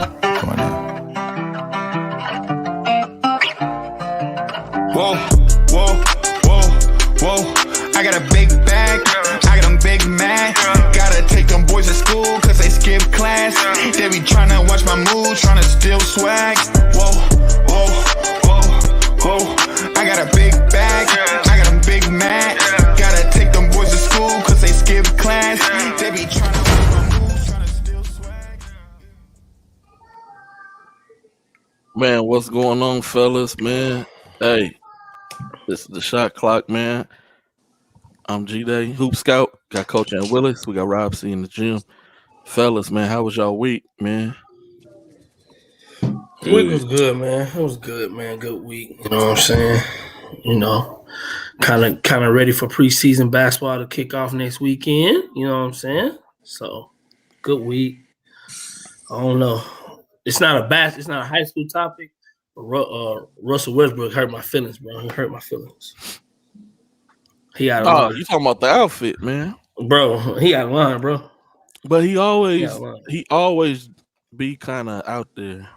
Come on now. Whoa, whoa, whoa, whoa. I got a big bag, I got them big mad. Gotta take them boys to school cause they skip class. They be tryna watch my moves, tryna steal swag. Whoa, whoa, whoa, whoa. I got a big bag, I got them big mad. Gotta take them boys to school cause they skip class. They be tryna watch my moves, tryna steal swag. Man, what's going on, fellas, man? Hey, this is the shot clock, man. I'm G-Day, Hoop Scout. Got Coach and Willis. We got Rob C in the gym. Fellas, man, how was y'all week, man? Week was good, man. It was good, man. Good week. You know what I'm saying? You know, kind of ready for preseason basketball to kick off next weekend. You know what I'm saying? So, good week. I don't know. It's not a high school topic. But Russell Westbrook hurt my feelings, bro. He hurt my feelings. He got a line. You talking about the outfit, man? Bro, he got a line, bro. But he always be kind of out there.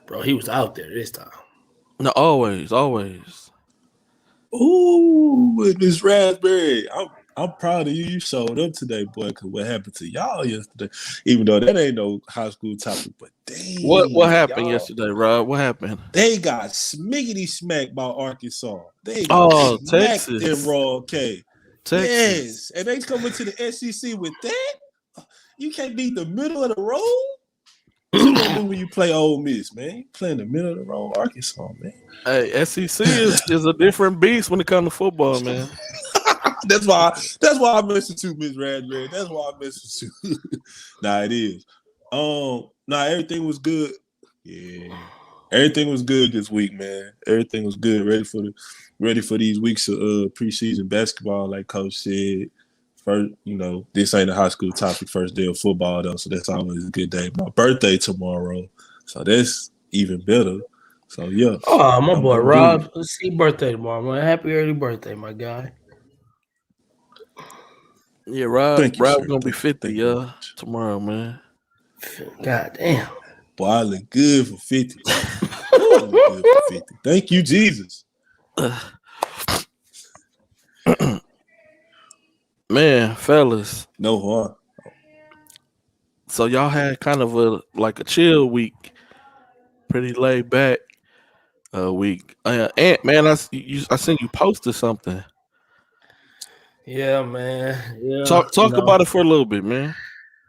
Bro, he was out there this time. No, always. Ooh, Miss Raspberry. I'm proud of you. You showed up today, boy, because what happened to y'all yesterday? Even though that ain't no high school topic, but dang. What happened yesterday, Rob? What happened? They got smiggity smacked by Arkansas. They got smacked Texas. in Raw K. Texas. Yes. And they coming to the SEC with that? You can't beat the middle of the road? What you gonna do when you play Ole Miss, man? You play in the middle of the road, Arkansas, man. Hey, SEC is a different beast when it comes to football, man. That's why I mess with you, Miss Raspberry. That's why I mess with you. Nah, it is. Everything was good. Yeah. Everything was good this week, man. Everything was good. Ready for these weeks of preseason basketball, like Coach said. First, this ain't a high school topic, first day of football though, so that's always a good day. My birthday tomorrow, so that's even better. So yeah. Oh, my boy Rob, let's see birthday tomorrow, man. Happy early birthday, my guy. Yeah, Rob's sir. gonna be 50 tomorrow, man. God damn. Boy, I look good for 50. I look good for 50. Thank you, Jesus. Man, fellas. No harm. So y'all had kind of a chill week, pretty laid back week. Ant, man, I seen you posted something. Yeah, man. Yeah. Talk about it for a little bit, man.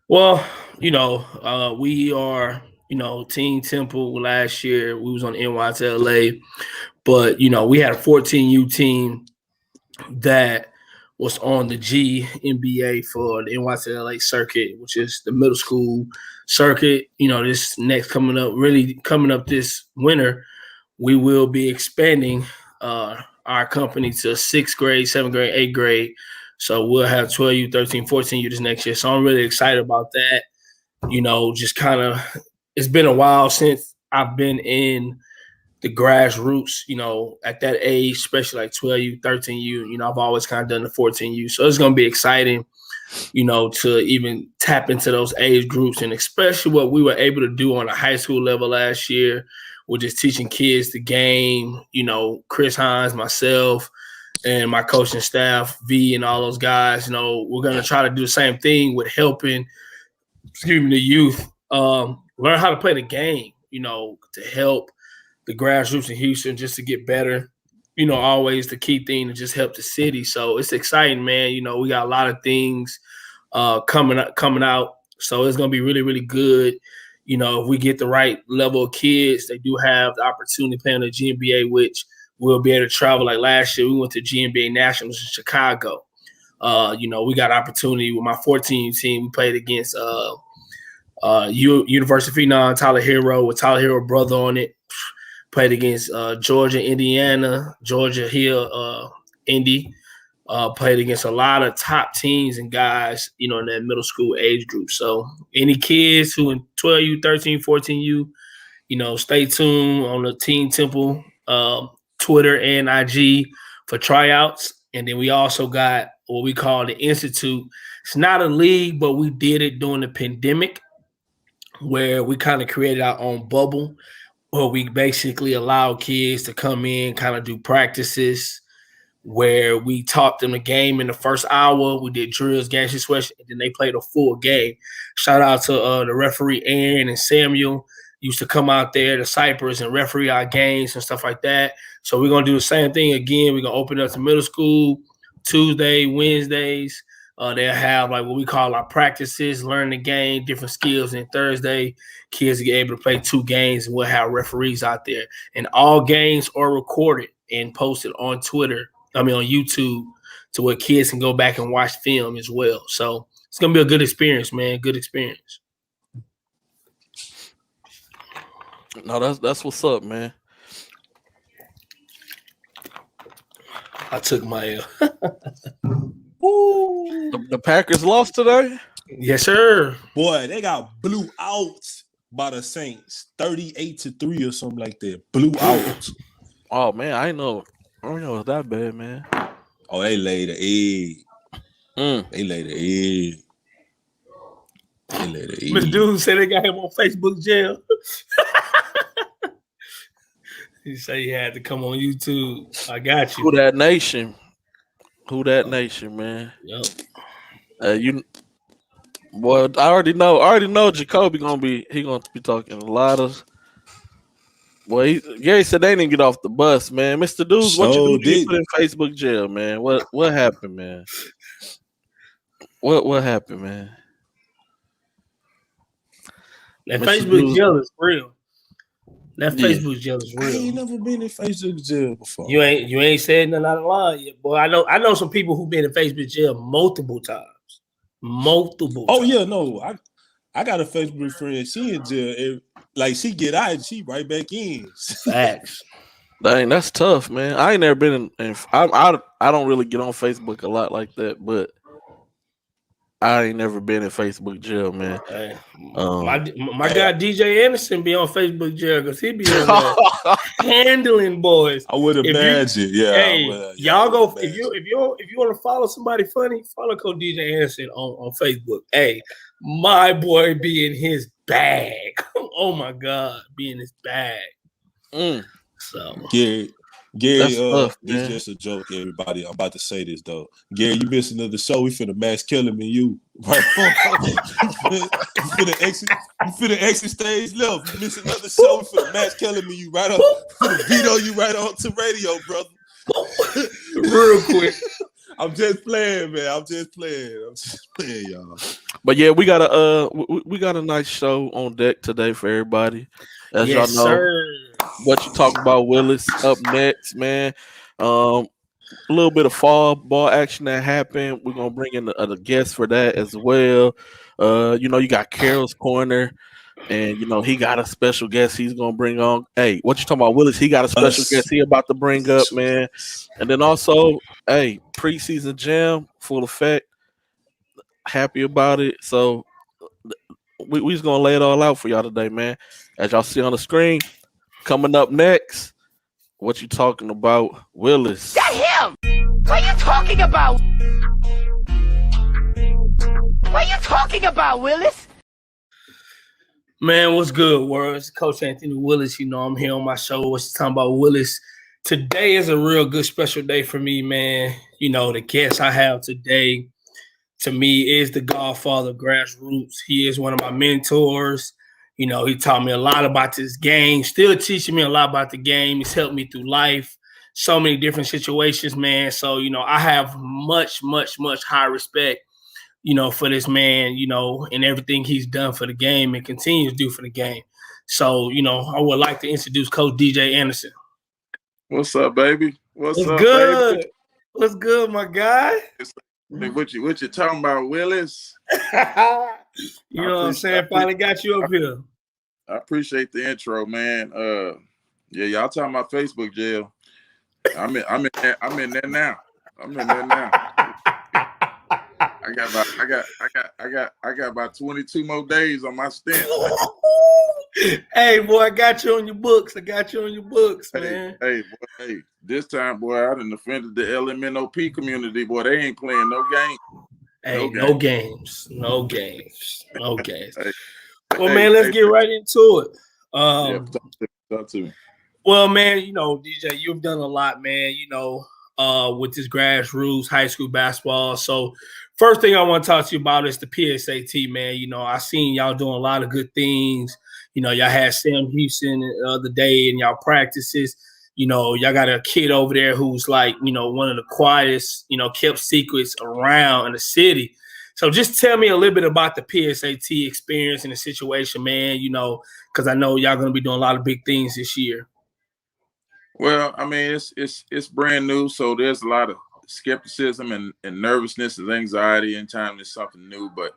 Well, we are, Team Temple last year. We was on NYTLA, but we had a 14U team that was on the GNBA for the NYTLA circuit, which is the middle school circuit. This next coming up this winter, we will be expanding our company to 6th grade, 7th grade, 8th grade. So we'll have 12U, 13, 14U this next year. So I'm really excited about that. Just kind of, it's been a while since I've been in the grassroots, at that age, especially like 12U, 13U, I've always kind of done the 14U. So it's going to be exciting, to even tap into those age groups, and especially what we were able to do on a high school level last year, with just teaching kids the game, Chris Hines, myself, and my coaching staff, V and all those guys, we're going to try to do the same thing with helping, the youth learn how to play the game, to help the grassroots in Houston just to get better. Always the key thing to just help the city. So it's exciting, man. We got a lot of things coming out. So it's going to be really, really good. If we get the right level of kids, they do have the opportunity to play on the GNBA, which we'll be able to travel. Like last year, we went to GNBA Nationals in Chicago. We got opportunity with my 14 team. We played against University of Phenom, Tyler Hero, with Tyler Hero brother on it. Played against Georgia, Indiana, Georgia Hill, Indy. Played against a lot of top teams and guys, in that middle school age group. So any kids who in 12U, 13, 14U, stay tuned on the Team Temple Twitter and IG for tryouts. And then we also got what we call the Institute. It's not a league, but we did it during the pandemic. where we kind of created our own bubble, where we basically allow kids to come in, kind of do practices, where we taught them the game in the first hour. We did drills, games, and sweats, and then they played a full game. Shout out to the referee Aaron and Samuel. Used to come out there to Cypress and referee our games and stuff like that. So we're going to do the same thing again. We're going to open up to middle school Tuesday, Wednesdays. They'll have like what we call our practices, learn the game, different skills. And Thursday, kids get able to play 2 games, and we'll have referees out there. And all games are recorded and posted on on YouTube, to where kids can go back and watch film as well. So it's going to be a good experience, man. Good experience. No, that's what's up, man. I took my The Packers lost today? Yes, sir. Boy, they got blew out by the Saints, 38-3 or something like that. Blew out. Oh man, I know it was that bad, man. Oh, they laid an egg. They laid an egg. Miss Dude said they got him on Facebook jail. He said he had to come on YouTube. I got you. Who that nation, man? Yep. Boy, I already know Jacoby gonna be talking a lot of. Boy, Gary said they didn't get off the bus, man. Mr. Dudes, what you put in Facebook jail, man? What happened, man? What happened, man? That Facebook jail is real. Facebook jail is real. I ain't never been in Facebook jail before. You ain't said nothing out of line yet, boy. I know some people who've been in Facebook jail multiple times. Oh yeah, no. I got a Facebook friend. She in jail. Like she get out and she right back in. Facts. Dang, that's tough, man. I ain't never been in I don't really get on Facebook a lot like that, but I ain't never been in Facebook jail, man. Hey, my guy DJ Anderson be on Facebook jail because he be on there handling boys. I would imagine, y'all go if you want to follow somebody funny, follow Coach DJ Anderson on Facebook. Hey, my boy be in his bag. Oh my God, be in his bag. So Gary, this is just a joke, everybody. I'm about to say this though. Gary, you missing another show. We finna Max Kellerman you. Right? you finna exit stage left. You miss another show. We finna Max Kellerman you right up. Finna veto you right on to radio, brother. Real quick. I'm just playing, man. I'm just playing, y'all. But yeah, we got a nice show on deck today for everybody. As y'all know. Sir. What you talk about, Willis, up next, man. A little bit of fall ball action that happened. We're gonna bring in the guest for that as well. You got Carol's Corner, and he got a special guest he's gonna bring on. Hey, what you talking about, Willis? He got a special guest he about to bring up, man. And then also, preseason jam, full effect. Happy about it. So we just gonna lay it all out for y'all today, man. As y'all see on the screen. Coming up next, what you talking about, Willis? Get him! What are you talking about? What are you talking about, Willis? Man, what's good, words? Coach Anthony Willis. I'm here on my show. What's talking about, Willis? Today is a real good special day for me, man. The guest I have today, to me, is the godfather of grassroots. He is one of my mentors. He taught me a lot about this game, still teaching me a lot about the game. He's helped me through life, so many different situations, man. So, I have much, much, much high respect, for this man, and everything he's done for the game and continues to do for the game. So, I would like to introduce Coach DJ Anderson. What's up, baby? What's up, good? Baby? What's good, my guy? What you talking about, Willis? You know what I'm saying? Finally got you up here. I appreciate the intro, man. Y'all talking about Facebook jail. I'm in there now. I got about 22 more days on my stint. Hey, boy, I got you on your books. Man. Hey, this time, boy, I done offended the LMNOP community. Boy, they ain't playing no game. Hey, no games. Hey. Well, man, let's get right into it. Talk to me. Well, man, DJ, you've done a lot, man, with this grassroots high school basketball. So first thing I want to talk to you about is the PSAT, man. I seen y'all doing a lot of good things. Y'all had Sam Houston the other day in y'all practices. Y'all got a kid over there who's like, one of the quietest, kept secrets around in the city. So just tell me a little bit about the PSAT experience and the situation, man, because I know y'all going to be doing a lot of big things this year. Well, I mean, it's brand new, so there's a lot of skepticism and nervousness and anxiety anytime there's something new. But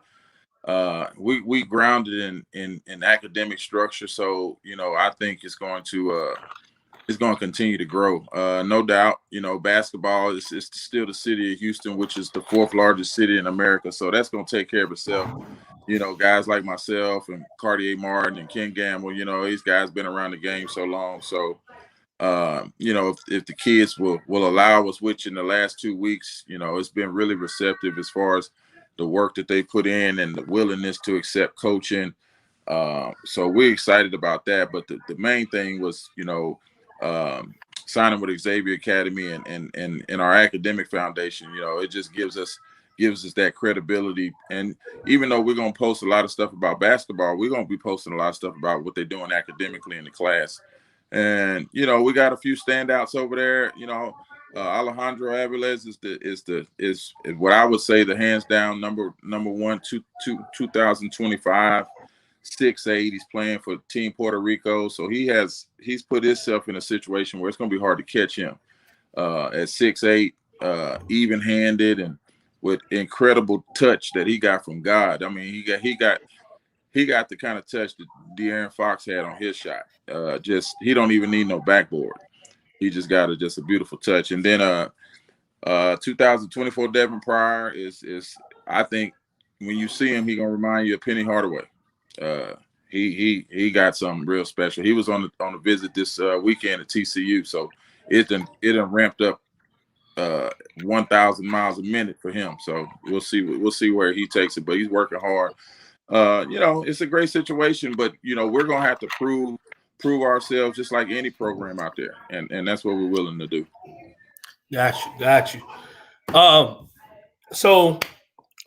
we grounded in academic structure, so I think it's going to continue to grow. No doubt, basketball is still the city of Houston, which is the 4th largest city in America, so that's going to take care of itself. Guys like myself and Cartier Martin and Ken Gamble, these guys been around the game so long, so. If the kids will allow us, which in the last 2 weeks, it's been really receptive as far as the work that they put in and the willingness to accept coaching. So we're excited about that. But the main thing was, signing with Xavier Academy and our academic foundation. It just gives us that credibility. And even though we're going to post a lot of stuff about basketball, we're going to be posting a lot of stuff about what they're doing academically in the class. And we got a few standouts over there. Alejandro Aviles is what I would say the hands down number one 2025 6'8". He's playing for Team Puerto Rico, so he's put himself in a situation where it's going to be hard to catch him at 6'8", even-handed and with incredible touch that he got from God. I mean, he got the kind of touch that De'Aaron Fox had on his shot. He don't even need no backboard. He just got a beautiful touch. And then 2024 Devin Pryor is I think when you see him, he gonna remind you of Penny Hardaway. He got something real special. He was on a visit this weekend at TCU, so it done ramped up 1,000 miles a minute for him. So we'll see where he takes it, but he's working hard. It's a great situation, but we're gonna have to prove ourselves just like any program out there, and that's what we're willing to do. Got you. So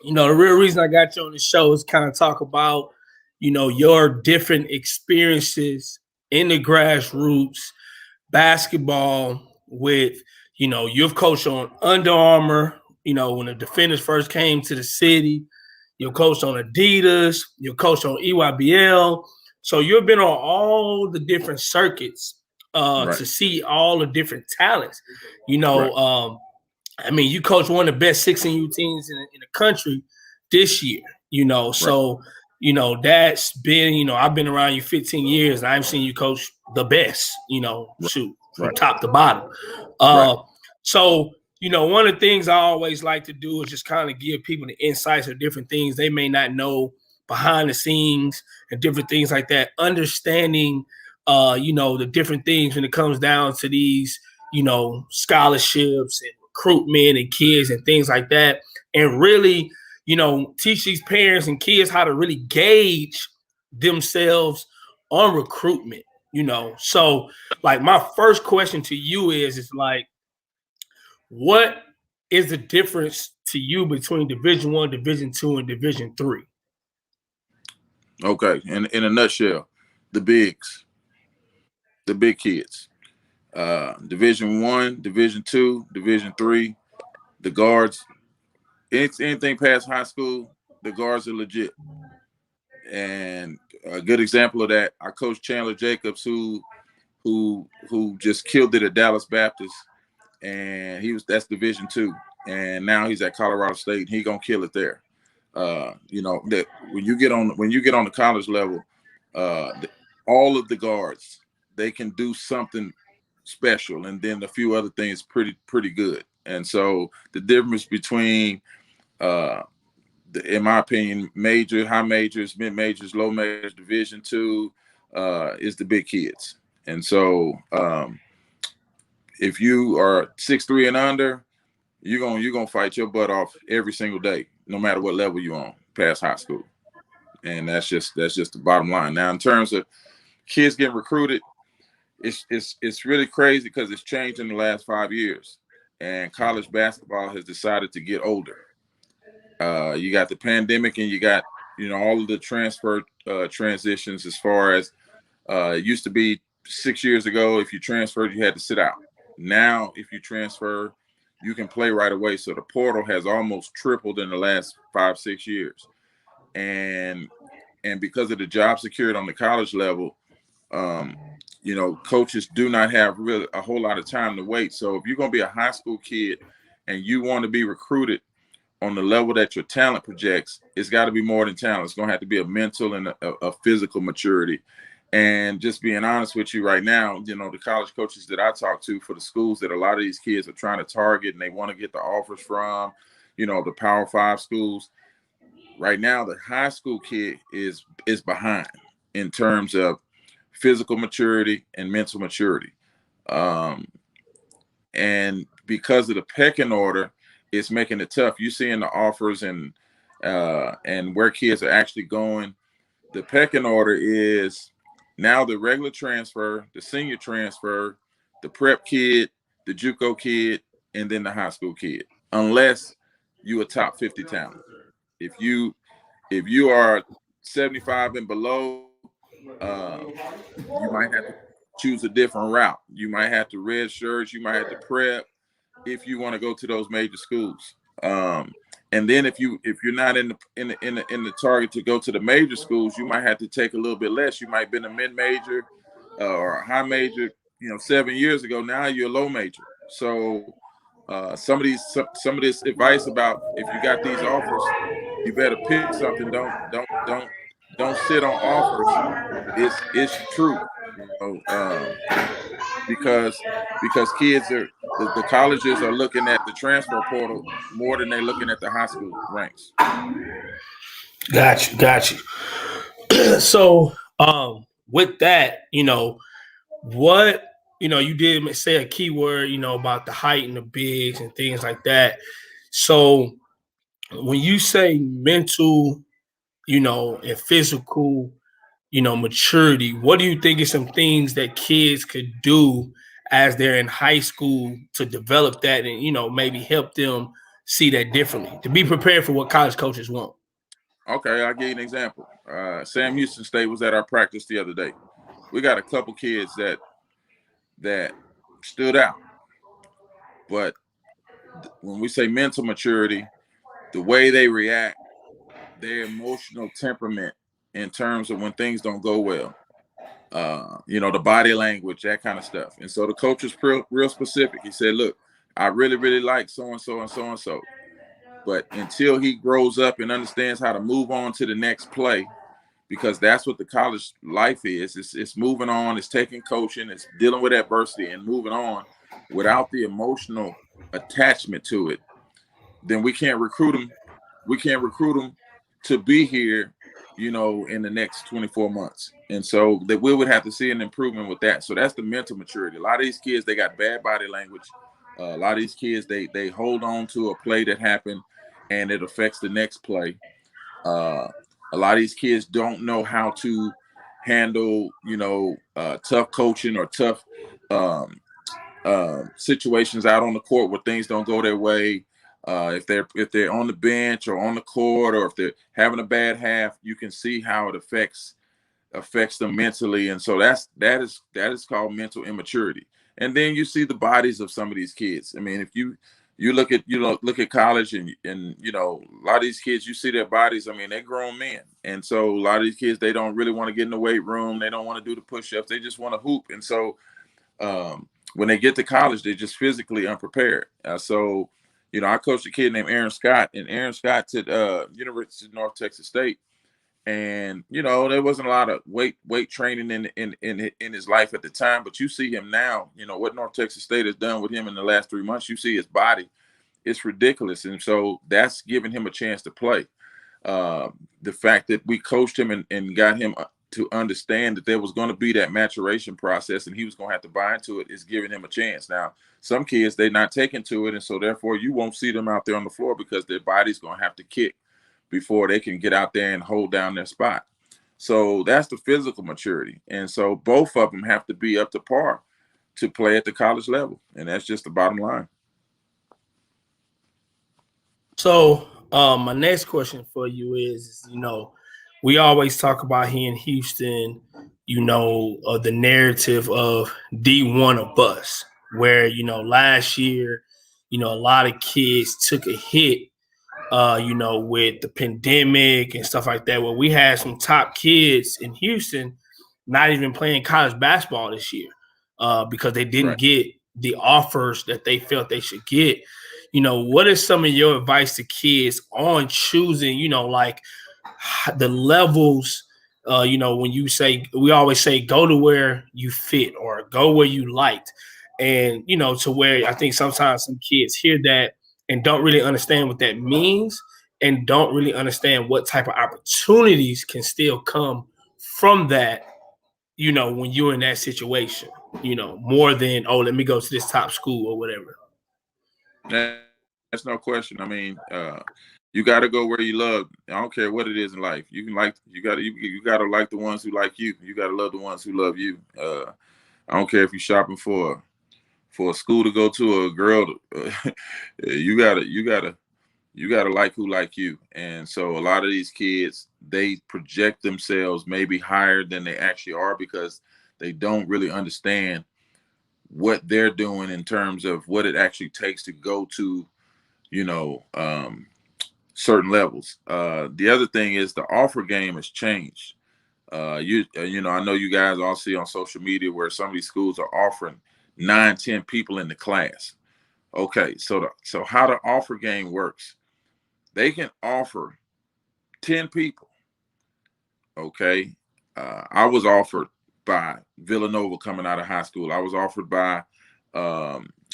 the real reason I got you on the show is kind of talk about your different experiences in the grassroots basketball with you've coached on Under Armour, when the Defenders first came to the city. You coached on Adidas. You coached on EYBL. So you've been on all the different circuits Right. to see all the different talents. Right. I mean, you coach one of the best 16U teams in the country this year. So that's been I've been around you 15 years. And I've seen you coach the best. Shoot from top to bottom. So. One of the things I always like to do is just kind of give people the insights of different things they may not know behind the scenes and different things like that. Understanding, the different things when it comes down to these, scholarships and recruitment and kids and things like that. And really, teach these parents and kids how to really gauge themselves on recruitment, So, like, my first question to you is like, what is the difference to you between Division I, Division II, and Division III? Okay, in a nutshell, the big kids. Division I, Division II, Division III, the guards. Anything past high school, the guards are legit. And a good example of that, I coached Chandler Jacobs, who just killed it at Dallas Baptist. And that's Division II, and now he's at Colorado State. And he gonna kill it there. That when you get on the college level, all of the guards, they can do something special, and then a few other things pretty good. And so the difference between in my opinion, major, high majors, mid majors, low majors, Division II is the big kids. And so if you are 6'3" and under, you're gonna fight your butt off every single day, no matter what level you're on, past high school. and that's just the bottom line. Now, in terms of kids getting recruited, it's really crazy because it's changed in the last 5 years, and college basketball has decided to get older. You got the pandemic, and you got all of the transfer transitions. As far as it used to be 6 years ago, if you transferred, you had to sit out. Now, if you transfer, you can play right away. So the portal has almost tripled in the last 5-6 years, and because of the job security on the college level, coaches do not have really a whole lot of time to wait. So if you're going to be a high school kid and you want to be recruited on the level that your talent projects, it's got to be more than talent. It's going to have to be a mental and a physical maturity. And just being honest with you right now, the college coaches that I talk to for the schools that a lot of these kids are trying to target and they want to get the offers from, the Power 5 schools. Right now, the high school kid is behind in terms of physical maturity and mental maturity. And because of the pecking order, it's making it tough. You seeing the offers and where kids are actually going. The pecking order is now the regular transfer, the senior transfer, the prep kid, the JUCO kid, and then the high school kid, unless you a top 50 talent. If you are 75 and below, you might have to choose a different route. You might have to red shirts. You might have to prep if you want to go to those major schools. And then if you're not in the target to go to the major schools, you might have to take a little bit less. You might have been a mid major or a high major, 7 years ago. Now you're a low major. So some of this advice about if you got these offers, you better pick something. Don't sit on offers. It's true, because kids are the colleges are looking at the transfer portal more than they're looking at the high school ranks. Got you. So, with that, what you did say a key word, about the height and the bigs and things like that. So, when you say mental, and physical, maturity, what do you think is some things that kids could do as they're in high school to develop that and, maybe help them see that differently, to be prepared for what college coaches want? Okay, I'll give you an example. Sam Houston State was at our practice the other day. We got a couple kids that stood out. But when we say mental maturity, the way they react, their emotional temperament in terms of when things don't go well, the body language, that kind of stuff. And so the coach was real specific. He said, look, I really, really like so-and-so and so-and-so. But until he grows up and understands how to move on to the next play, because that's what the college life is. It's moving on, it's taking coaching, it's dealing with adversity and moving on without the emotional attachment to it, then we can't recruit them. We can't recruit them to be here, in the next 24 months. And so that we would have to see an improvement with that. So that's the mental maturity. A lot of these kids, they got bad body language. A lot of these kids, they hold on to a play that happened and it affects the next play. A lot of these kids don't know how to handle, tough coaching or tough situations out on the court where things don't go their way. If they're on the bench or on the court, or if they're having a bad half, you can see how it affects them mentally. And so that is called mental immaturity. And then you see the bodies of some of these kids. I mean, if you look at college and a lot of these kids, you see their bodies. I mean, they're grown men. And so a lot of these kids, they don't really want to get in the weight room. They don't want to do the push-ups. They just want to hoop. And so when they get to college, they're just physically unprepared. I coached a kid named Aaron Scott, and Aaron Scott's at University of North Texas State. And, there wasn't a lot of weight training in his life at the time, but you see him now, what North Texas State has done with him in the last 3 months. You see his body, it's ridiculous. And so that's giving him a chance to play. The fact that we coached him and got him to understand that there was going to be that maturation process and he was going to have to buy into it is giving him a chance. Now, some kids, they're not taking to it. And so therefore you won't see them out there on the floor because their body's going to have to kick. before they can get out there and hold down their spot. So that's the physical maturity. And so both of them have to be up to par to play at the college level. And that's just the bottom line. So my next question for you is, we always talk about here in Houston, the narrative of D1 or bust, where, last year, a lot of kids took a hit, with the pandemic and stuff like that, where we had some top kids in Houston not even playing college basketball this year because they didn't get the offers that they felt they should get. What is some of your advice to kids on choosing, like the levels, when you say, we always say, go to where you fit or go where you liked. And, to where I think sometimes some kids hear that and don't really understand what that means and don't really understand what type of opportunities can still come from that, when you're in that situation, more than, let me go to this top school or whatever. That's no question. I mean, you got to go where you love. I don't care what it is in life. You got to like the ones who like you. You got to love the ones who love you. I don't care if you're shopping for a school to go to or a girl. You gotta like who like you. And so a lot of these kids, they project themselves maybe higher than they actually are because they don't really understand what they're doing in terms of what it actually takes to go to, certain levels. The other thing is the offer game has changed. I know you guys all see on social media where some of these schools are offering 9-10 people in the class. Okay, so how the offer game works, they can offer 10 people. Okay, I was offered by Villanova coming out of high school. I was offered by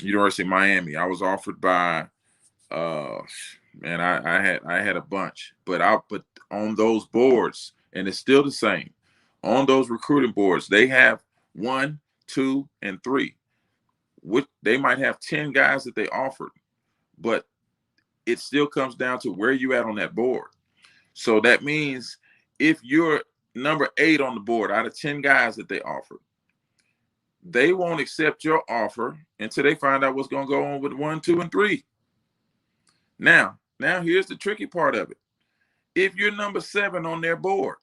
University of Miami. I was offered by I had a bunch, but on those boards, and it's still the same. On those recruiting boards, they have 1, 2, and 3. They might have 10 guys that they offered, but it still comes down to where you at on that board. So that means if you're number 8 on the board out of 10 guys that they offered, they won't accept your offer until they find out what's going to go on with 1, 2, and 3. Now here's the tricky part of it. If you're number 7 on their board,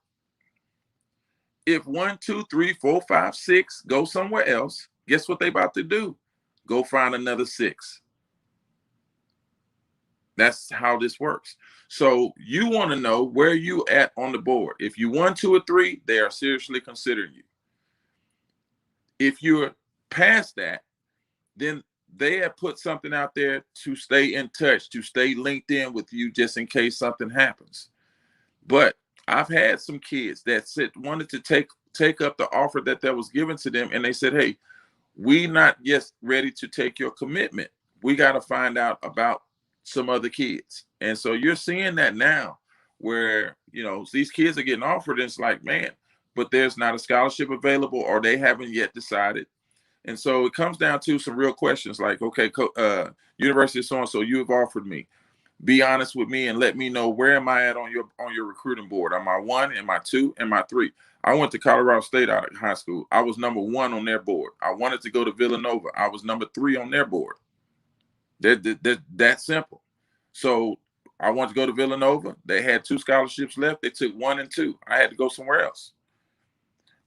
if 1, 2, 3, 4, 5, 6 go somewhere else, guess what they about to do? Go find another 6. That's how this works. So you want to know where you at on the board. If you 1, 2, or 3, they are seriously considering you. If you're past that, then they have put something out there to stay in touch, to stay linked in with you just in case something happens. But I've had some kids that wanted to take up the offer that was given to them, and they said, hey, we not yet ready to take your commitment. We got to find out about some other kids. And so you're seeing that now where, these kids are getting offered, and it's like, man, but there's not a scholarship available or they haven't yet decided. And so it comes down to some real questions like, okay, University of so-and-so, you have offered me. Be honest with me and let me know, where am I at on your recruiting board? Am I 1? Am I 2? Am I 3? I went to Colorado State out of high school. I was number 1 on their board. I wanted to go to Villanova. I was number 3 on their board. That simple. So I wanted to go to Villanova. They had 2 scholarships left. They took 1 and 2. I had to go somewhere else.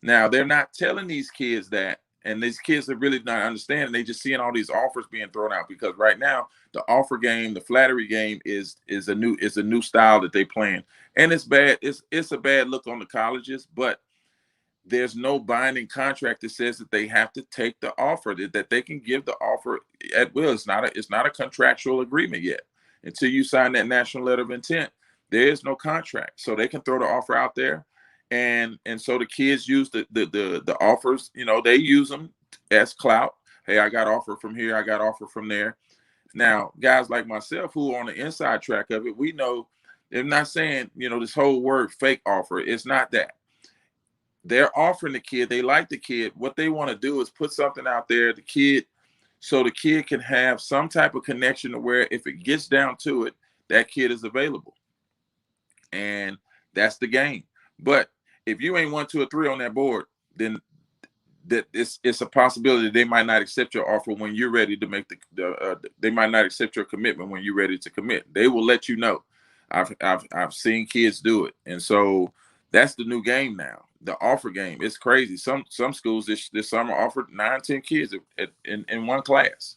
Now, they're not telling these kids that, and these kids are really not understanding. They just seeing all these offers being thrown out because right now the offer game, the flattery game is a new style that they playing, and it's bad. It's a bad look on the colleges, but there's no binding contract that says that they have to take the offer, that they can give the offer at will. It's not a contractual agreement yet. Until you sign that national letter of intent, there is no contract, so they can throw the offer out there. And so the kids use the offers, they use them as clout. Hey, I got offer from here. I got offer from there. Now, guys like myself who are on the inside track of it, we know they're not saying, this whole word fake offer. It's not that. They're offering the kid. They like the kid. What they want to do is put something out there, so the kid can have some type of connection to where if it gets down to it, that kid is available. and that's the game. But if you ain't 1, 2, or 3 on that board, then that it's a possibility they might not accept your offer when you're ready to make they might not accept your commitment when you're ready to commit. They will let you know. I've seen kids do it, and so that's the new game now. The offer game. It's crazy. Some schools this summer offered 9, 10 kids in one class,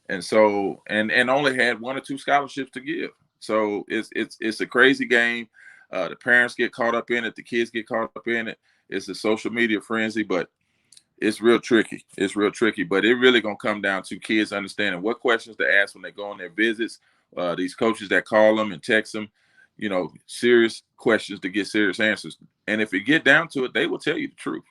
and so and only had 1 or 2 scholarships to give. So it's a crazy game. The parents get caught up in it. The kids get caught up in it. It's a social media frenzy, but it's real tricky. It's real tricky, but it really gonna come down to kids understanding what questions to ask when they go on their visits. These coaches that call them and text them, serious questions to get serious answers. And if you get down to it, they will tell you the truth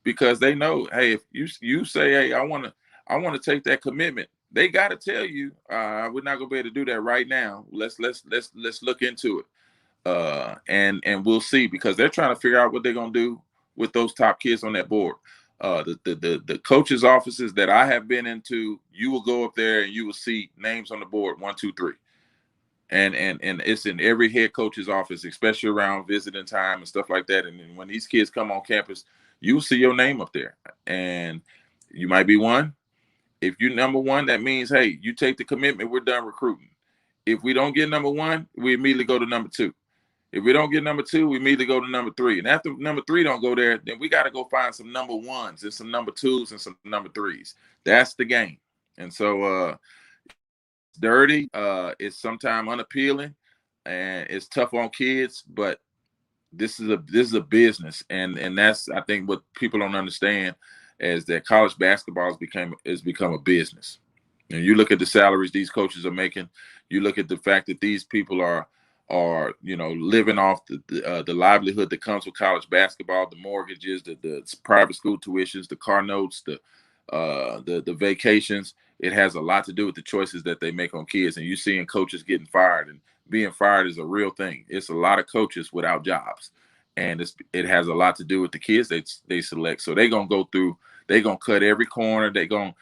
because they know, hey, if you say, hey, I want to take that commitment, they got to tell you, we're not gonna be able to do that right now. Let's look into it, and we'll see because they're trying to figure out what they're gonna do with those top kids on that board. The coaches' offices that I have been into, you will go up there and you will see names on the board 1, 2, 3, and it's in every head coach's office, especially around visiting time and stuff like that. And then when these kids come on campus, you will see your name up there, and you might be one. If you're number 1, that means hey, you take the commitment. We're done recruiting. If we don't get number 1, we immediately go to number 2. If we don't get number 2, we immediately go to number 3. And after number 3 don't go there, then we got to go find some number 1s and some number 2s and some number 3s. That's the game. And so it's dirty. It's sometimes unappealing, and it's tough on kids. But this is a business, and that's I think what people don't understand is that college basketball has become a business. And you look at the salaries these coaches are making. You look at the fact that these people are living off the livelihood that comes with college basketball, the mortgages, the private school tuitions, the car notes, the vacations. It has a lot to do with the choices that they make on kids. And you're seeing coaches getting fired, and being fired is a real thing. It's a lot of coaches without jobs, and it has a lot to do with the kids they select. So they're gonna go through. They're gonna cut every corner. They're gonna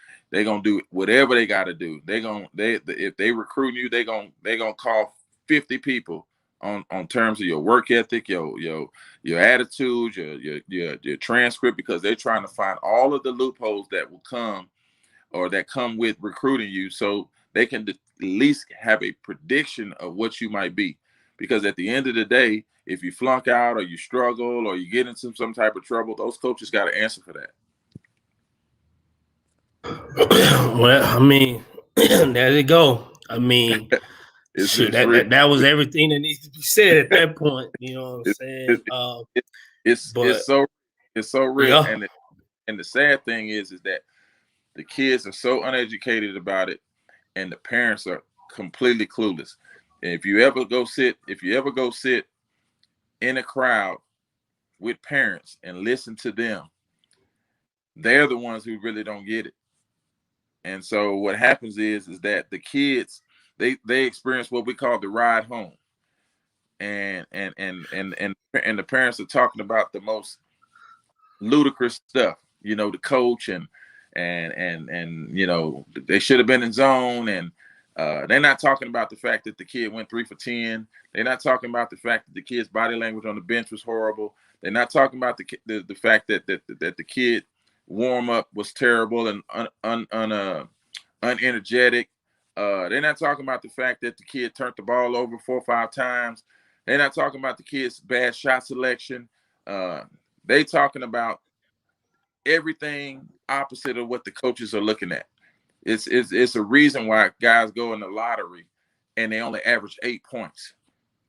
do whatever they got to do. If they recruit you, they're gonna call 50 people on terms of your work ethic, your attitude, your transcript, because they're trying to find all of the loopholes that will come or that come with recruiting you, so they can at least have a prediction of what you might be. Because at the end of the day, if you flunk out or you struggle or you get into some type of trouble, those coaches got to answer for that. Well, I mean, there you go. I mean, that was everything that needs to be said at that point. You know what I'm saying? It's so real. Yeah. And the sad thing is that the kids are so uneducated about it, and the parents are completely clueless. And if you ever go sit in a crowd with parents and listen to them, they're the ones who really don't get it. And so what happens is that the kids they experience what we call the ride home, and the parents are talking about the most ludicrous stuff. The coach and they should have been in zone, and they're not talking about the fact that the kid went 3 for 10. They're not talking about the fact that the kid's body language on the bench was horrible. They're not talking about the fact that the kid warm up was terrible and unenergetic. They're not talking about the fact that the kid turned the ball over 4 or 5 times. They're not talking about the kid's bad shot selection. They talking about everything opposite of what the coaches are looking at. It's a reason why guys go in the lottery and they only average 8 points,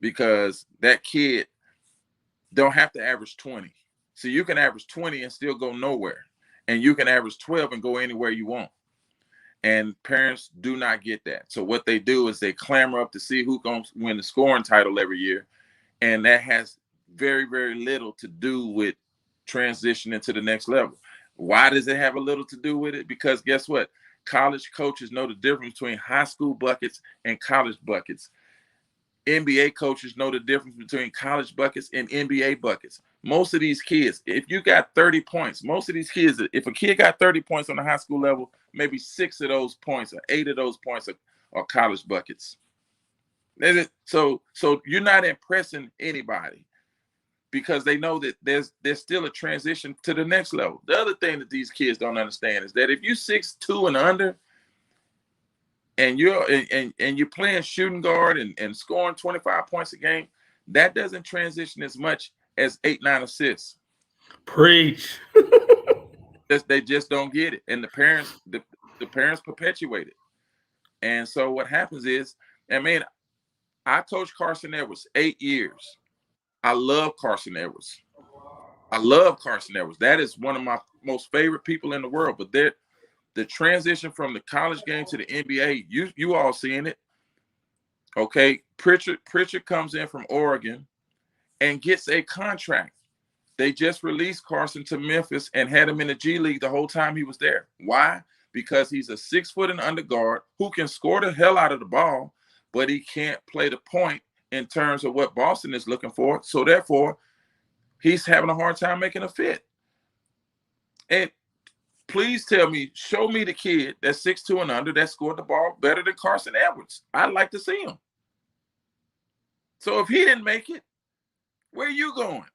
because that kid don't have to average 20. So you can average 20 and still go nowhere, and you can average 12 and go anywhere you want. And parents do not get that. So what they do is they clamor up to see who's going to win the scoring title every year, and that has very, very little to do with transitioning to the next level. Why does it have a little to do with it? Because guess what? College coaches know the difference between high school buckets and college buckets. NBA coaches know the difference between college buckets and NBA buckets. Most of these kids, if you got 30 points, if a kid got 30 points on the high school level, maybe 6 of those points or 8 of those points are college buckets. So you're not impressing anybody because they know that there's still a transition to the next level. The other thing that these kids don't understand is that if you're 6'2" and under, and you're playing shooting guard and scoring 25 points a game, that doesn't transition as much as 8-9 assists. Preach. They just don't get it, and the parents perpetuate it. And so what happens is, I mean, I coached Carson Edwards 8 years. I love Carson Edwards. That is one of my most favorite people in the world. But the transition from the college game to the NBA, you all seeing it. Okay, Pritchard comes in from Oregon and gets a contract. They just released Carson to Memphis and had him in the G League the whole time he was there. Why? Because he's a 6 foot and under guard who can score the hell out of the ball, but he can't play the point in terms of what Boston is looking for. So therefore, he's having a hard time making a fit. And please tell me, show me the kid that's 6'2" and under that scored the ball better than Carson Edwards. I'd like to see him. So if he didn't make it, where are you going?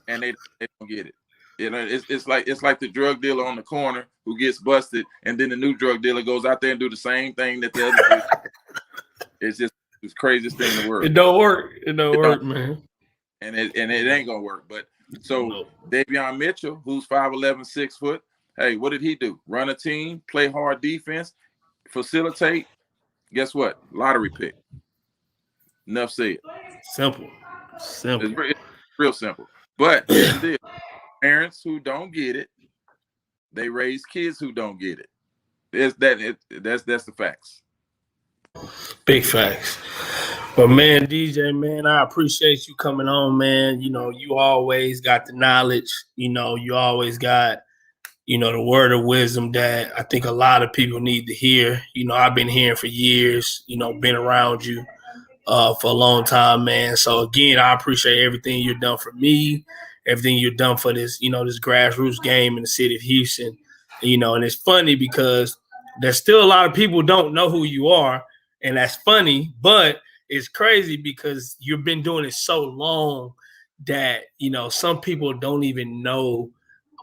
And they don't get it. You know, it's like the drug dealer on the corner who gets busted, and then the new drug dealer goes out there and do the same thing that the other did. It's just the craziest thing in the world. It don't work. It don't work, man. And it ain't gonna work. But so Davion Mitchell, who's 5'11", 6 foot, hey, what did he do? Run a team, play hard defense, facilitate. Guess what? Lottery pick. Enough said. Simple. It's real simple. But here's the deal. Parents who don't get it, they raise kids who don't get it. That's the facts. Big facts. But man, DJ, man, I appreciate you coming on, man. You know, you always got the knowledge. You know, you always got, you know, the word of wisdom that I think a lot of people need to hear. You know, I've been hearing for years, you know, been around you for a long time, man. So again, I appreciate everything you've done for me, everything you've done for this, you know, this grassroots game in the city of Houston. You know, and it's funny because there's still a lot of people who don't know who you are, and that's funny, but it's crazy because you've been doing it so long that, you know, some people don't even know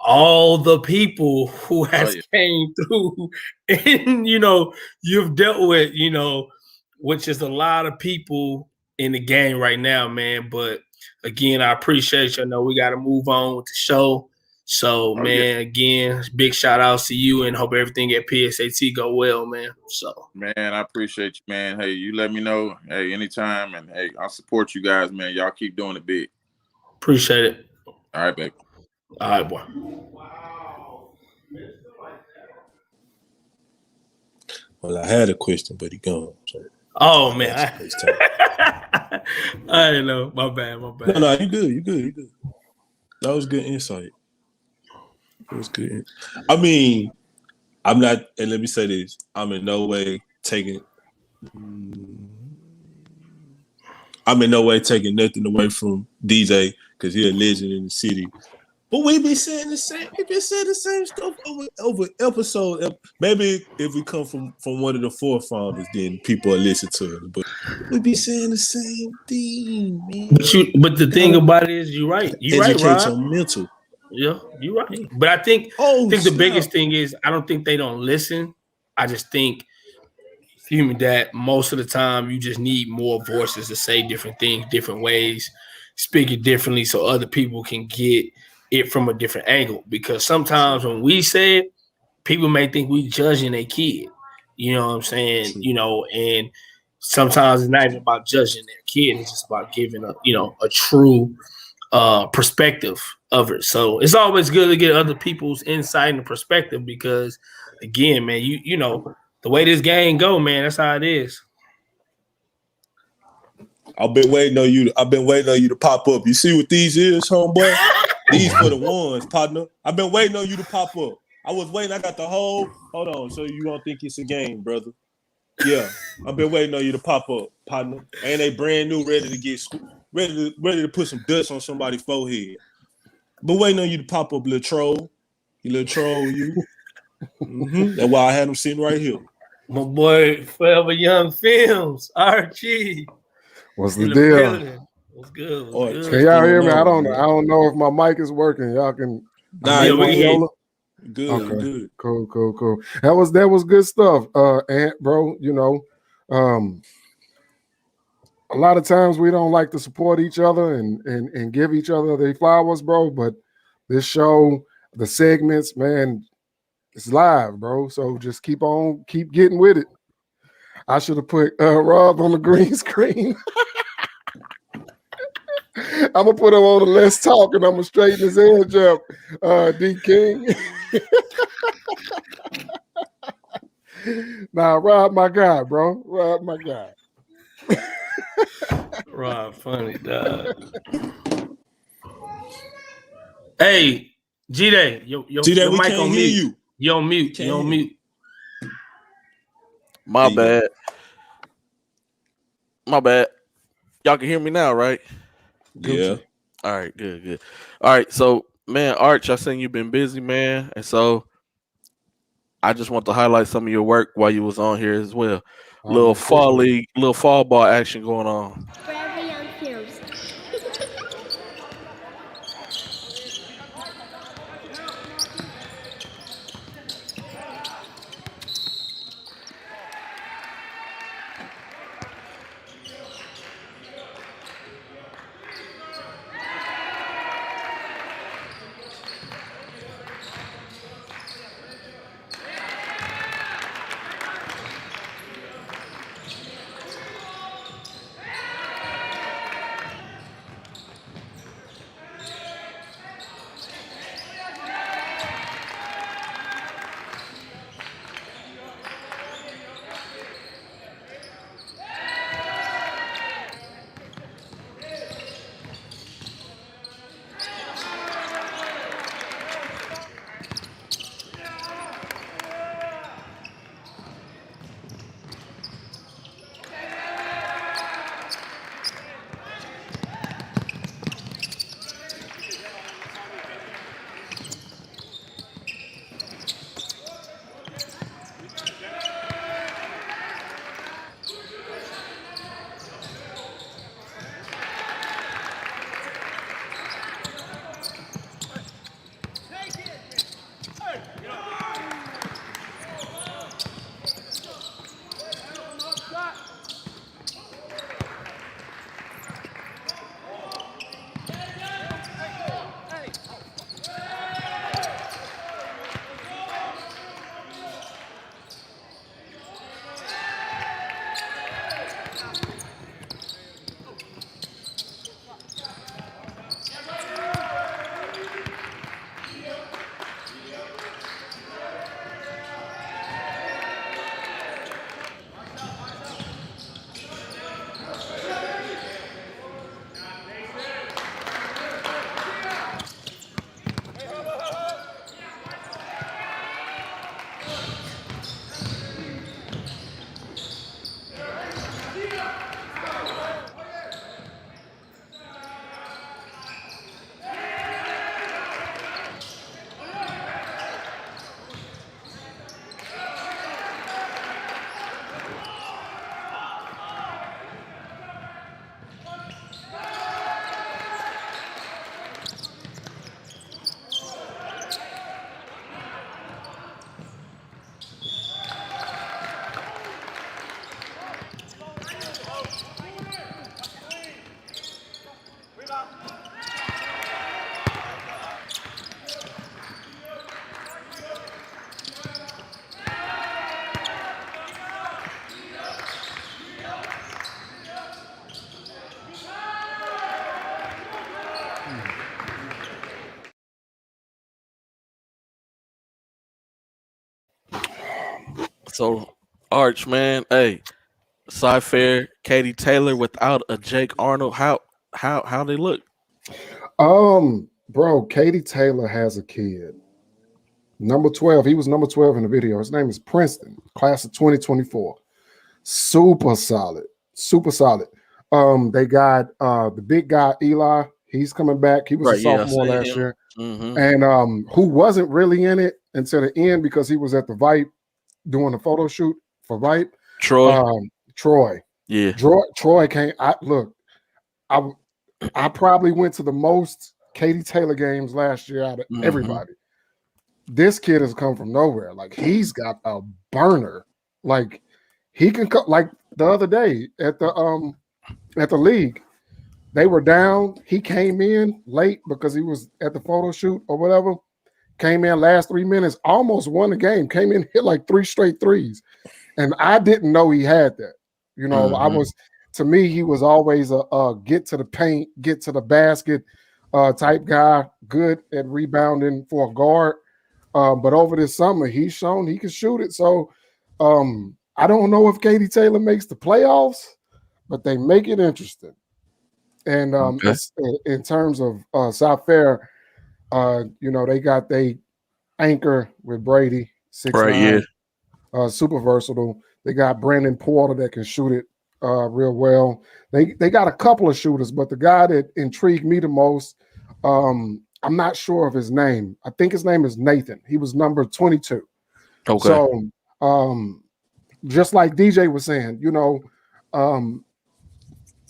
all the people who has came through and, you know, you've dealt with, you know, which is a lot of people in the game right now, man. But again, I appreciate you. I know we got to move on with the show. So, again, big shout outs to you and hope everything at PSAT go well, man. So, man, I appreciate you, man. Hey, you let me know. Hey, anytime. And hey, I'll support you guys, man. Y'all keep doing it big. Appreciate it. All right, baby. All right, boy. Well, I had a question, but he gone. So. Oh, man. I didn't know. My bad. No, you good. That was good insight. It was good. I mean, I'm not, and let me say this, I'm in no way taking nothing away from DJ because he's a legend in the city. But we've been saying the same stuff over episode. Maybe if we come from one of the forefathers, then people will listen to us. But we be saying the same thing, man. But the thing about it is, you're right. You're right, Rob. On mental. Yeah, you're right. But I think the biggest thing is I don't think they don't listen. I just think that most of the time you just need more voices to say different things, different ways, speak it differently so other people can get it from a different angle. Because sometimes when we say it, people may think we judging a kid. You know what I'm saying? You know, and sometimes it's not even about judging their kid. It's just about giving a true perspective of it. So it's always good to get other people's insight and perspective because, again, man, you know, the way this game go, man, that's how it is. I've been waiting on you to pop up. You see what these is, homeboy? These for the ones, partner. I've been waiting on you to pop up. I was waiting. I got the whole. Hold on, so you don't think it's a game, brother? Yeah, I've been waiting on you to pop up, partner. And they brand new, ready to put some dust on somebody's forehead. Been waiting on you to pop up, little troll. You little troll, you. Mm-hmm. That's why I had him sitting right here. My boy, Forever Young Films, Archie. What's the In the deal? building. What's good? What's Arch, good? Can y'all hear me? going I on, don't man? I don't know if my mic is working. Y'all can. Nah, Yeah, I'm we can hear you. good, Okay. good. Cool. That was good stuff. Ant, bro, you know, a lot of times we don't like to support each other and give each other their flowers, bro. But this show, the segments, man, it's live, bro. So just keep getting with it. I should have put Rob on the green screen. I'm gonna put him on the Let's Talk and I'm gonna straighten his edge up, D King. Nah, Rob, my guy, bro. Rob, my guy. Rob, funny, dog. Hey, G-Day, your G-Day, we mic can't on hear mute. you. You on mute. Can't You on hear mute. My There you bad. My bad. Y'all can hear me now, right? Yeah. All right, good. All right, so man, Arch, I seen you've been busy, man, and so I just want to highlight some of your work while you was on here as well. Little fall league, little fall ball action going on. Forever Young Films. So, Arch, man, hey, Cypher, Katie Taylor without a Jake Arnold. How they look? Bro, Katie Taylor has a kid. Number 12. He was number 12 in the video. His name is Princeton, class of 2024. Super solid. They got the big guy, Eli. He's coming back. He was a sophomore last year. Mm-hmm. And who wasn't really in it until the end because he was at the Vipe doing a photo shoot for Vipe. Troy. Troy. Yeah. Troy can't. I probably went to the most Katie Taylor games last year out of everybody. This kid has come from nowhere. Like he's got a burner. Like he can cut. Like the other day at the league, they were down. He came in late because he was at the photo shoot or whatever. Came in last 3 minutes, almost won the game. Came in, hit like 3 straight threes, and I didn't know he had that. You know, to me, he was always a get to the paint, get to the basket type guy. Good at rebounding for a guard. But over this summer, he's shown he can shoot it. So I don't know if Katie Taylor makes the playoffs, but they make it interesting. And in terms of South Fair, you know, they anchor with Brady, 6'9", super versatile. They got Brandon Porter that can shoot it real well. They got a couple of shooters, but the guy that intrigued me the most, I'm not sure of his name. I think his name is Nathan. He was number 22. Okay. So just like DJ was saying, you know,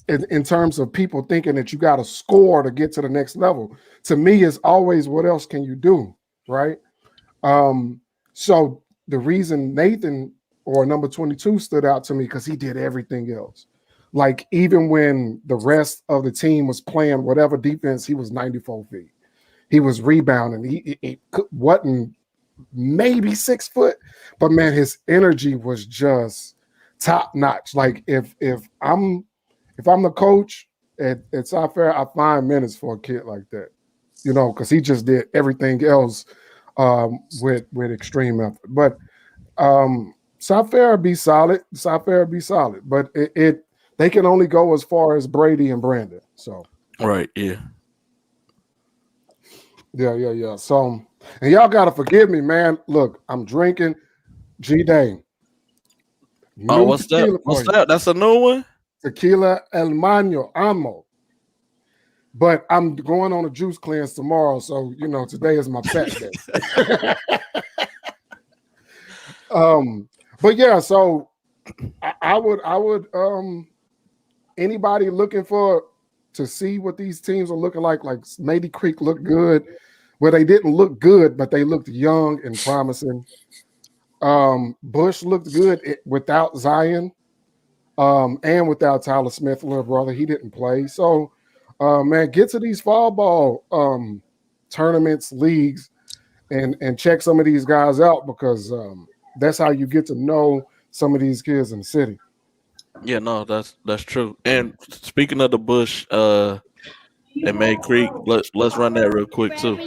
in terms of people thinking that you got to score to get to the next level, to me is always what else can you do, right? So the reason Nathan or number 22 stood out to me because he did everything else. Like even when the rest of the team was playing whatever defense, he was 94 feet. He was rebounding. He wasn't maybe 6 foot, but man, his energy was just top notch. Like if I'm the coach at South Fair, I find minutes for a kid like that, you know, because he just did everything else with extreme effort. But South Fair be solid. But they can only go as far as Brady and Brandon. So right, yeah. So, and y'all gotta forgive me, man. Look, I'm drinking G-Day. Oh, what's that? What's that? That's a new one? Tequila El Maño Amo. But I'm going on a juice cleanse tomorrow, so you know today is my fat day. But yeah, so I would anybody looking to see what these teams are looking like Lady Creek looked good, where they didn't look good, but they looked young and promising. Bush looked good without Zion. And without Tyler Smith, little brother, he didn't play. So, man, get to these fall ball tournaments, leagues, and check some of these guys out because that's how you get to know some of these kids in the city. Yeah, no, that's true. And speaking of the Bush and May Creek, let's run that real quick too.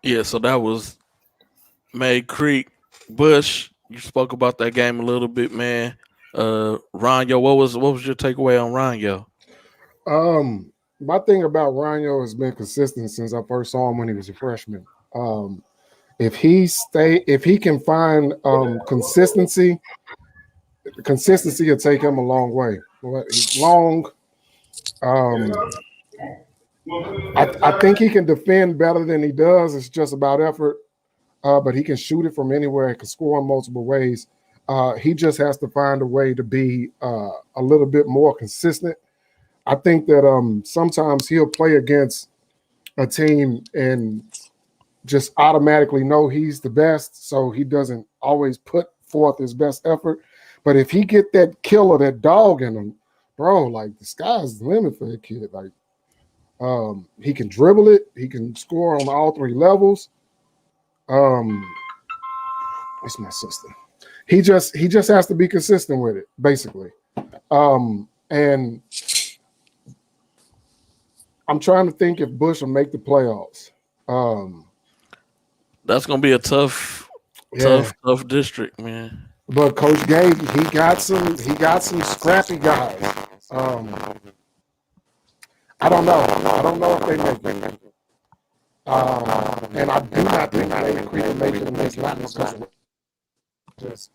Yeah, so that was May Creek. Bush, you spoke about that game a little bit, man. Ronyo, what was your takeaway on Ronyo? My thing about Ryan has been consistent since I first saw him when he was a freshman. If he can find consistency will take him a long way. He's long. I think he can defend better than he does. It's just about effort. But he can shoot it from anywhere. He can score in multiple ways. He just has to find a way to be a little bit more consistent. I think that sometimes he'll play against a team and just automatically know he's the best, so he doesn't always put forth his best effort. But if he get that killer, that dog in him, bro, like the sky's the limit for that kid. Like he can dribble it, he can score on all three levels. What's my sister? He just has to be consistent with it, basically. And I'm trying to think if Bush will make the playoffs. That's gonna be a tough district, man. But Coach Gage, he got some scrappy guys. I don't know. I don't know if they make it. And I do not think they Creek make it, and it's not because of just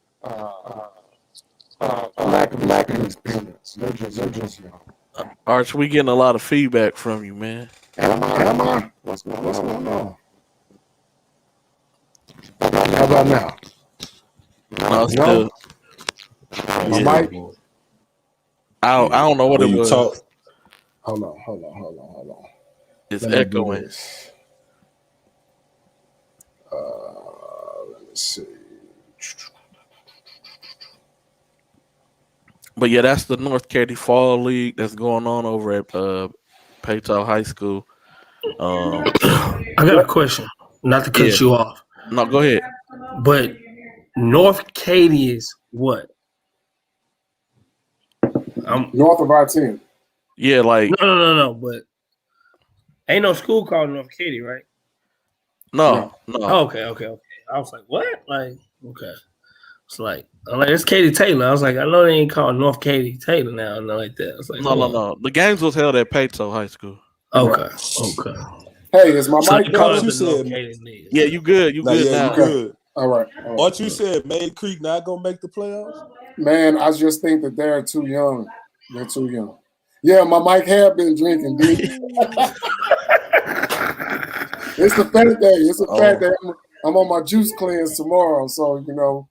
lack of experience. They're just young. Arch, we getting a lot of feedback from you, man. Am I? What's going on? How about now? No, still. My mic? I don't know what it was. Hold on. It's echoing. Let me see. But yeah, that's the North Katy Fall League that's going on over at Paytown High School. I got a question. Not to cut you off. No, go ahead. But North Katy is what? North of I-10. Yeah, like no. But ain't no school called North Katy, right? No. Oh, okay. I was like, what? Like, okay. It's like, it's Katy Taylor. I was like, I know they ain't called North Katy Taylor now, and like that. I was like, no. The games was held at Paytown High School. Okay. Hey, is my mic you said, yeah, you good. You good now. You good. All right. What you said, May Creek not gonna make the playoffs? Man, I just think that they're too young. They're too young. Yeah, my mic have been drinking, dude. It's a fat day. It's a fat day. I'm on my juice cleanse tomorrow, so you know.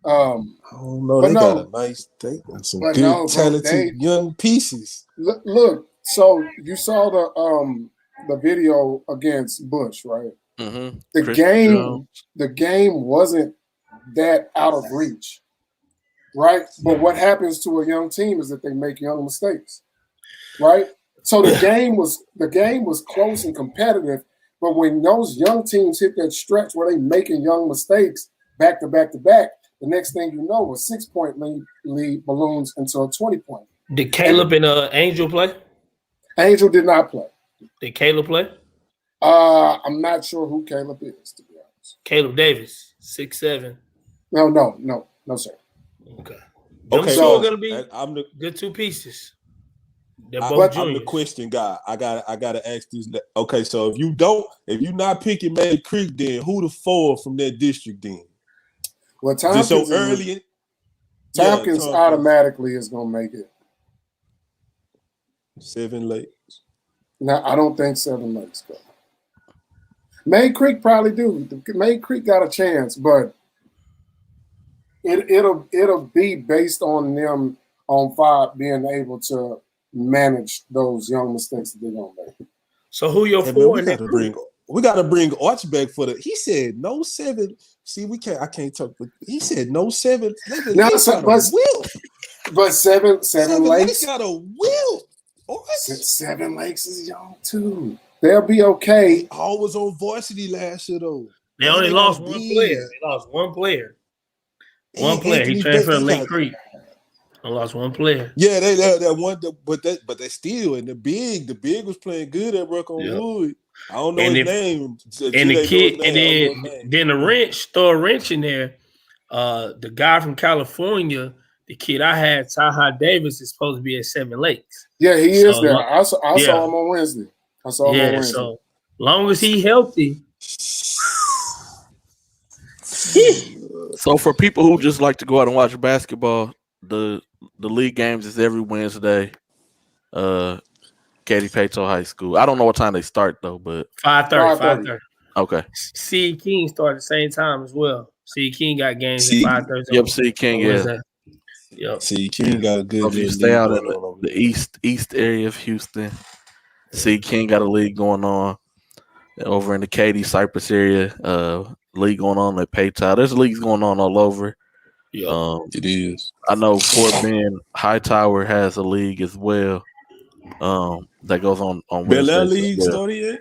I don't know. They got a nice take on some good, talented young pieces. Look, so you saw the video against Bush, right? Mm-hmm. The game wasn't that out of reach, right? But what happens to a young team is that they make young mistakes, right? So the game was close and competitive, but when those young teams hit that stretch where they making young mistakes back to back to back, the next thing you know, a 6-point lead balloons into a 20-point. Did Caleb and Angel play? Angel did not play. Did Caleb play? I'm not sure who Caleb is, to be honest. Caleb Davis, 6'7". No, sir. Okay. So gonna be good two pieces. I'm the question guy. I gotta ask this. Okay, so if you're not picking May Creek, then who the 4 from that district then? Well, Tompkins automatically is gonna make it. 7 Lakes. No, I don't think 7 Lakes go. May Creek probably do. May Creek got a chance, but it'll be based on them on 5 being able to manage those young mistakes that they're gonna make. So who your 4? We gotta bring Arch back for the. He said no 7. See, I can't talk. But he said no 7. But 7 Lakes got a will. 7 Lakes is young too. They'll be okay. They always on varsity last year though. They only lost one player. They lost one player. He transferred to Lake Creek. They lost one player. Yeah, that one. But they still, and the big was playing good at Ruck on Wood. I don't know And his if- name. And the kid, and then then the wrench, throw a wrench in there. The guy from California, the kid I had, Taha Davis, is supposed to be at Seven Lakes. Yeah, he is So, there. I saw yeah. him on Wednesday. I saw him on Yeah, Wednesday. so long as he healthy. So for people who just like to go out and watch basketball, the league games is every Wednesday. Katy Pato High School. I don't know what time they start though, but 5:30. Okay. C. King started at the same time as well. C. King got games at 5:30. Yep, C. King, yeah. Yep. C. King got a good. So if you stay out in the east area of Houston, C. King got a league going on. Over in the Katy, Cypress area, league going on at Paytime. There's leagues going on all over. Yeah, it is. I know Fort Bend Hightower has a league as well. That goes on Bel Air League started yet?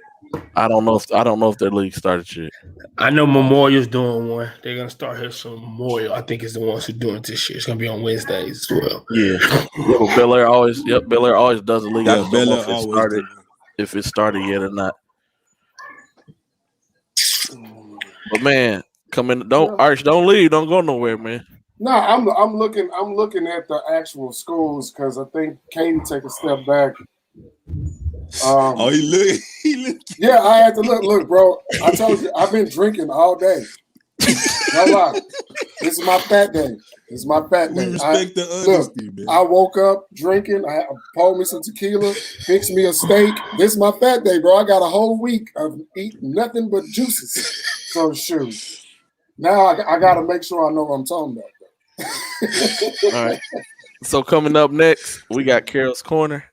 I don't know if their league started yet. I know Memorial's doing one. They're gonna start here soon. Memorial, I think, is the ones who are doing it this year. It's gonna be on Wednesdays as well. Yeah. Well, Bel Air always does a league. I Yeah, just don't know Bel Air if it started yet or not. But man, don't leave, don't go nowhere, man. No, I'm looking at the actual schools because I think Katy take a step back. He look. Yeah, I had to look, bro. I told you I've been drinking all day. No lie. This is my fat day. We respect the honesty, man. I woke up drinking. I poured me some tequila, fixed me a steak. This is my fat day, bro. I got a whole week of eating nothing but juices. So shoot. Now I got to make sure I know what I'm talking about. All right. So coming up next, we got Carol's Corner.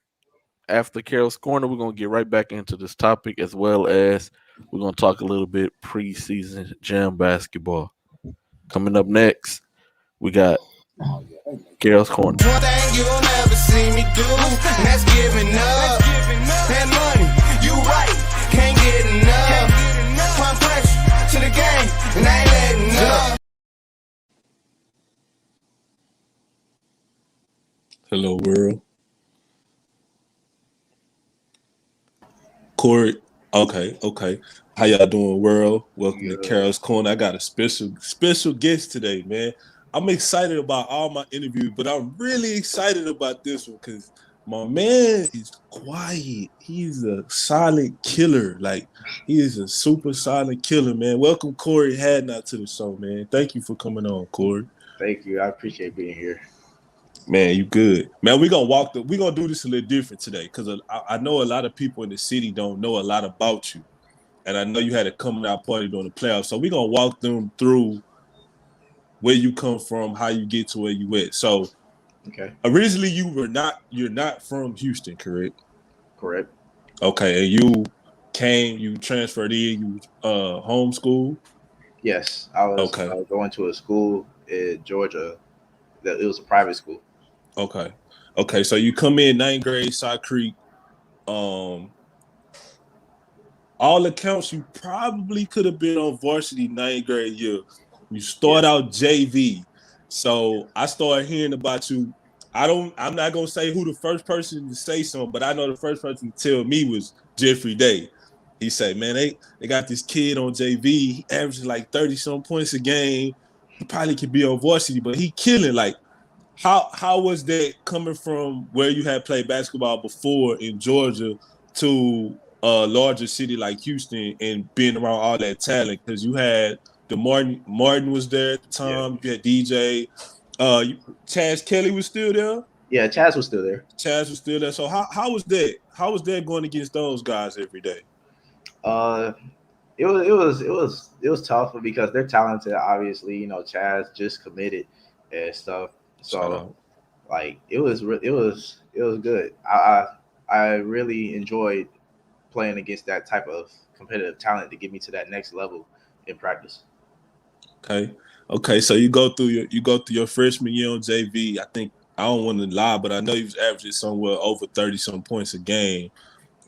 After Carol's Corner, we're going to get right back into this topic, as well as we're going to talk a little bit preseason jam basketball. Coming up next, we got Carol's Corner. One thing you'll never see me do, and that's giving up. That money, you right, can't get enough. Pump pressure to the game, and I ain't letting up. Hello, world. Corey. Okay. How y'all doing, world? Welcome to Carol's Corner. I got a special guest today, man. I'm excited about all my interviews, but I'm really excited about this one because my man is quiet. He's a solid killer. Like, he is a super solid killer, man. Welcome, Corey Hadnot, to the show, man. Thank you for coming on, Corey. Thank you. I appreciate being here. Man, you good. Man, we're gonna do this a little different today because I know a lot of people in the city don't know a lot about you. And I know you had a coming out party during the playoffs. So we're gonna walk them through where you come from, how you get to where you went. So originally you're not from Houston, correct? Correct. Okay, and you transferred in, you homeschooled? Yes. I was going to a school in Georgia. It was a private school. Okay. So you come in 9th grade, Side Creek. All accounts, you probably could have been on varsity 9th grade year. You start out JV. So I started hearing about you. I'm not gonna say who the first person to say something, but I know the first person to tell me was Jeffrey Day. He said, man, they got this kid on JV. He averages like 30-some points a game. He probably could be on varsity, but he killing. Like, how was that coming from where you had played basketball before in Georgia to a larger city like Houston and being around all that talent? Because you had Martin was there at the time. You had DJ. Chaz Kelly was still there. Yeah, Chaz was still there. So how was that? How was that going against those guys every day? It was tough because they're talented. Obviously, you know, Chaz just committed and stuff. So, like, it was good. I really enjoyed playing against that type of competitive talent to get me to that next level in practice. Okay. So you go through your freshman year on JV. I don't want to lie, but I know you was averaging somewhere over 30-some points a game.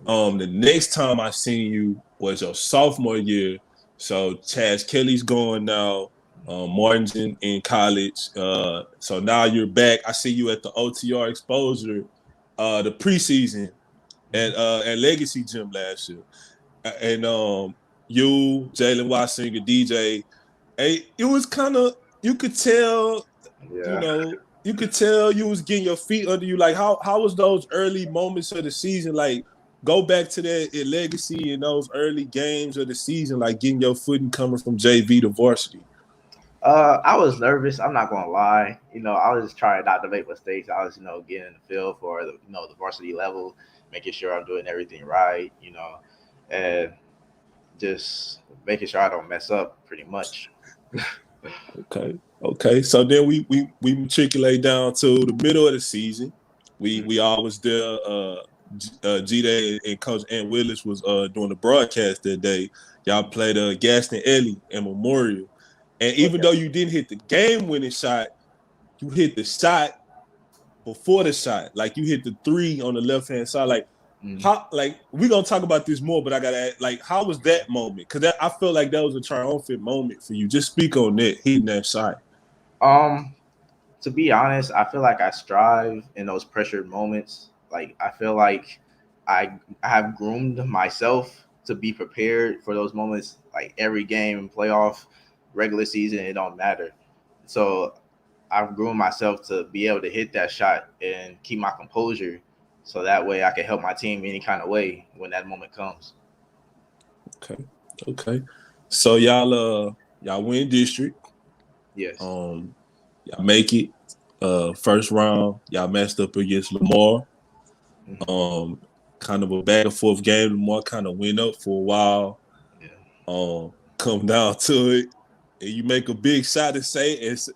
The next time I seen you was your sophomore year. So Chaz Kelly's going now. Martin's in college. So now you're back. I see you at the OTR exposure, the preseason at Legacy Gym last year. and you, Jalen Watson, your DJ. Hey, it was kind of you could tell, you could tell you was getting your feet under you. Like how was those early moments of the season? Like go back to that legacy in those early games of the season, like getting your footing coming from JV to varsity. I was nervous. I'm not gonna lie. I was just trying not to make mistakes. I was, getting in the field for the varsity level, making sure I'm doing everything right. And just making sure I don't mess up, pretty much. Okay. So then we matriculate down to the middle of the season. We always there. G-Day and Coach Ant Willis was doing the broadcast that day. Y'all played Gaston Ellie and Memorial. And even though you didn't hit the game-winning shot, you hit the shot before the shot. Like you hit the three on the left-hand side. Like how? Like we're gonna talk about this more, but I gotta ask, like, how was that moment? Because I feel like that was a triumphant moment for you. Just speak on that, hitting that shot. To be honest, I feel like I strive in those pressured moments. Like I feel like I have groomed myself to be prepared for those moments. Like every game, playoff, regular season, it don't matter. So I've groomed myself to be able to hit that shot and keep my composure, so that way I can help my team any kind of way when that moment comes. Okay. So y'all win district. Yes. Y'all make it. First round, y'all matched up against Lamar. Kind of a back and forth game. Lamar kind of went up for a while. Yeah. Come down to it, and you make a big shot to say, yes,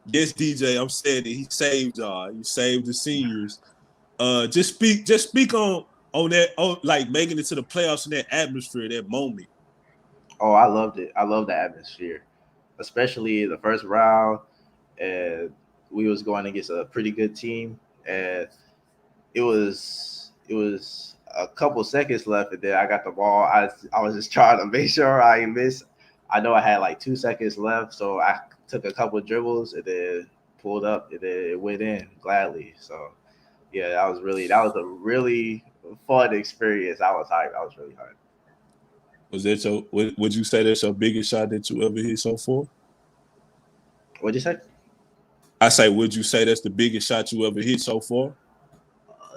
DJ, I'm saying that he saved y'all. You saved the seniors. Just speak on that, like making it to the playoffs in that atmosphere, that moment. Oh, I loved it. I love the atmosphere, especially the first round. And we was going against a pretty good team, and it was a couple seconds left, and then I got the ball. I was just trying to make sure I didn't miss. I know I had like 2 seconds left, so I took a couple dribbles and then pulled up, and then it went in gladly. So yeah, that was a really fun experience. I was hyped. I was really hyped. Was that would you say that's your biggest shot that you ever hit so far? What'd you say? I say, would you say that's the biggest shot you ever hit so far?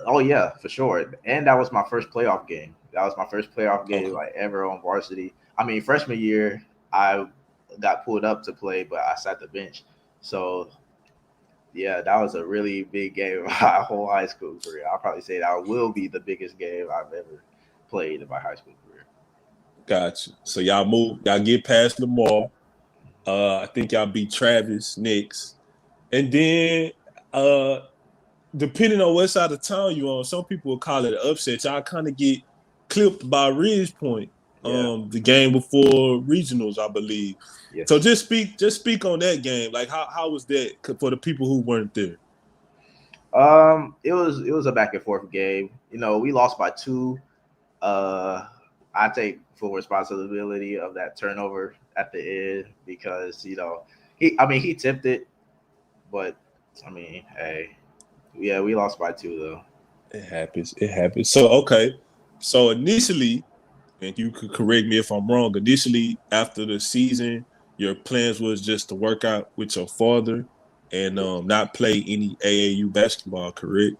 Oh yeah, for sure. And that was my first playoff game. That was my first playoff game like ever on varsity. I mean, freshman year I got pulled up to play, but I sat the bench. So yeah, that was a really big game of my whole high school career. I'll probably say that will be the biggest game I've ever played in my high school career. Gotcha. So y'all get past Lamar. I think y'all beat Travis next. And then depending on what side of town you're on, some people will call it an upset. Y'all kind of get clipped by Ridge Point. The game before regionals, I believe. Yes. So just speak on that game. Like how was that for the people who weren't there? It was a back and forth game. We lost by 2. I take full responsibility of that turnover at the end because he tipped it, but I mean, hey, yeah, we lost by 2 though. It happens. So initially, and you could correct me if I'm wrong, initially after the season, your plans was just to work out with your father and not play any AAU basketball, correct?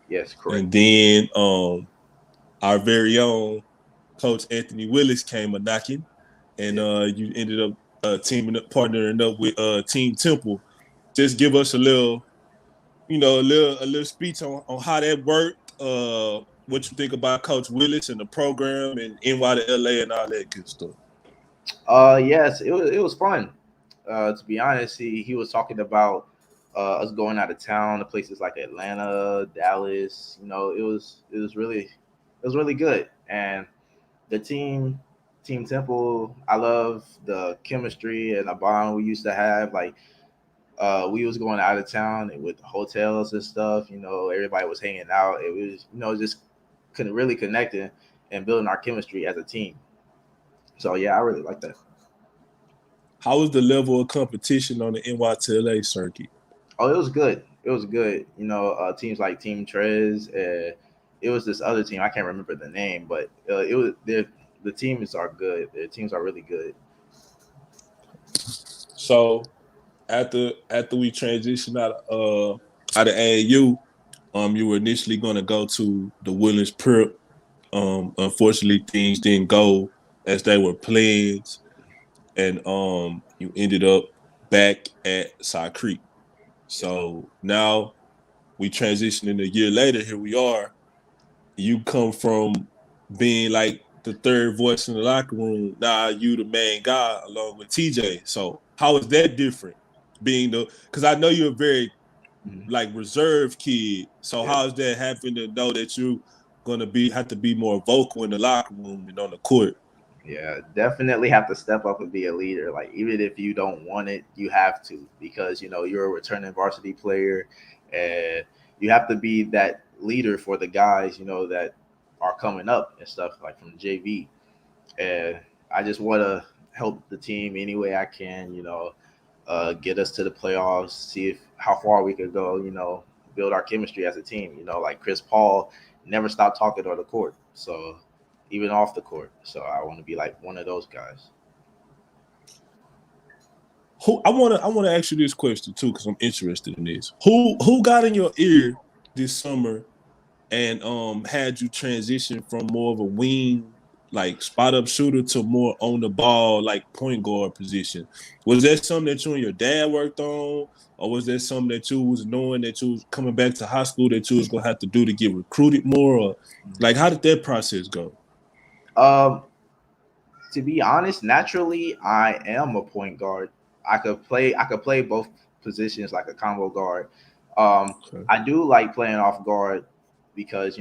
Yes, correct. And then our very own Coach Anthony Willis came a knocking, and you ended up partnering up with Team Temple. Just give us a little speech on how that worked. What you think about Coach Willis and the program and NY to LA and all that good stuff. Yes, it was fun. To be honest, he was talking about us going out of town to places like Atlanta, Dallas. It was really good. And the Team Temple, I love the chemistry and the bond we used to have. Like we was going out of town with hotels and stuff. Everybody was hanging out. It was just really connecting and building our chemistry as a team. So yeah, I really like that. How was the level of competition on the NY to LA circuit? Oh, it was good. It was good. Teams like Team Trez. It was this other team. I can't remember the name, but the teams are good. The teams are really good. So after we transitioned out of AAU, you were initially gonna go to the Woodlands Prep. Unfortunately, things didn't go as they were planned, and you ended up back at Side Creek. So now we transitioning a year later. Here we are. You come from being like the third voice in the locker room. Now you the main guy along with TJ. So how is that different? Being the because I know you're a very like reserved kid. So Yeah. how is that having to know that you gonna have to be more vocal in the locker room and on the court? Yeah, definitely have to step up and be a leader. Like even if you don't want it, you have to because you're a returning varsity player, and you have to be that leader for the guys that are coming up and stuff like from JV. And I just want to help the team any way I can. Get us to the playoffs, see if how far we could go. Build our chemistry as a team. Like Chris Paul never stopped talking on the court, so even off the court. So I want to be like one of those guys. Who I wanna ask you this question too because I'm interested in this. Who got in your ear this summer and had you transition from more of a wing like spot up shooter to more on the ball like point guard position? Was that something that you and your dad worked on, or was that something that you was knowing that you was coming back to high school that you was gonna have to do to get recruited more? Or like how did that process go? To be honest, naturally I am a point guard. I could play both positions like a combo guard. Okay. I do like playing off guard because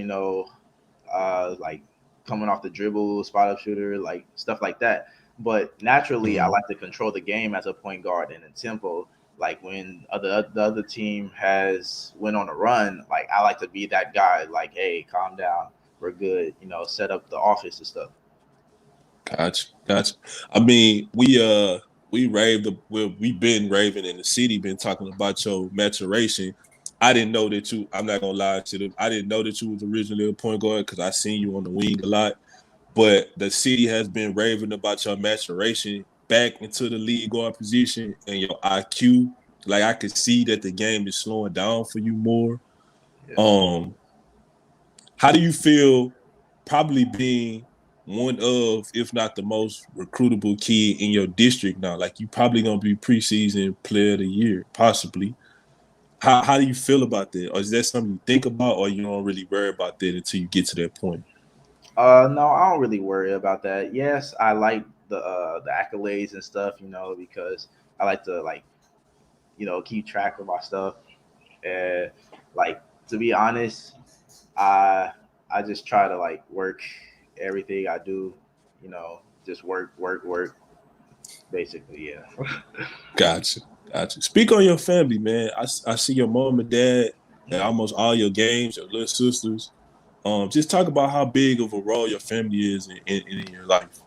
like coming off the dribble, spot up shooter, like stuff like that. But naturally, I like to control the game as a point guard and in tempo. Like when the other team has went on a run, like I like to be that guy. Like, hey, calm down, we're good. Set up the office and stuff. Gotcha. I mean, we've been raving in the city, been talking about your maturation. I didn't know that you. I'm not gonna lie to them. I didn't know that you was originally a point guard because I seen you on the wing a lot. But the city has been raving about your maturation back into the lead guard position and your IQ. Like I could see that the game is slowing down for you more. Yeah. How do you feel probably being one of, if not the most recruitable kid in your district now? Like you probably gonna be preseason player of the year, possibly. How do you feel about that? Or is that something you think about or you don't really worry about that until you get to that point? No, I don't really worry about that. Yes, I like the accolades and stuff, because I like to keep track of my stuff. And like to be honest, I just try to like work everything I do, just work, basically. Yeah. Gotcha. Speak on your family, man. I see your mom and dad at almost all your games, your little sisters. Just talk about how big of a role your family is in your life.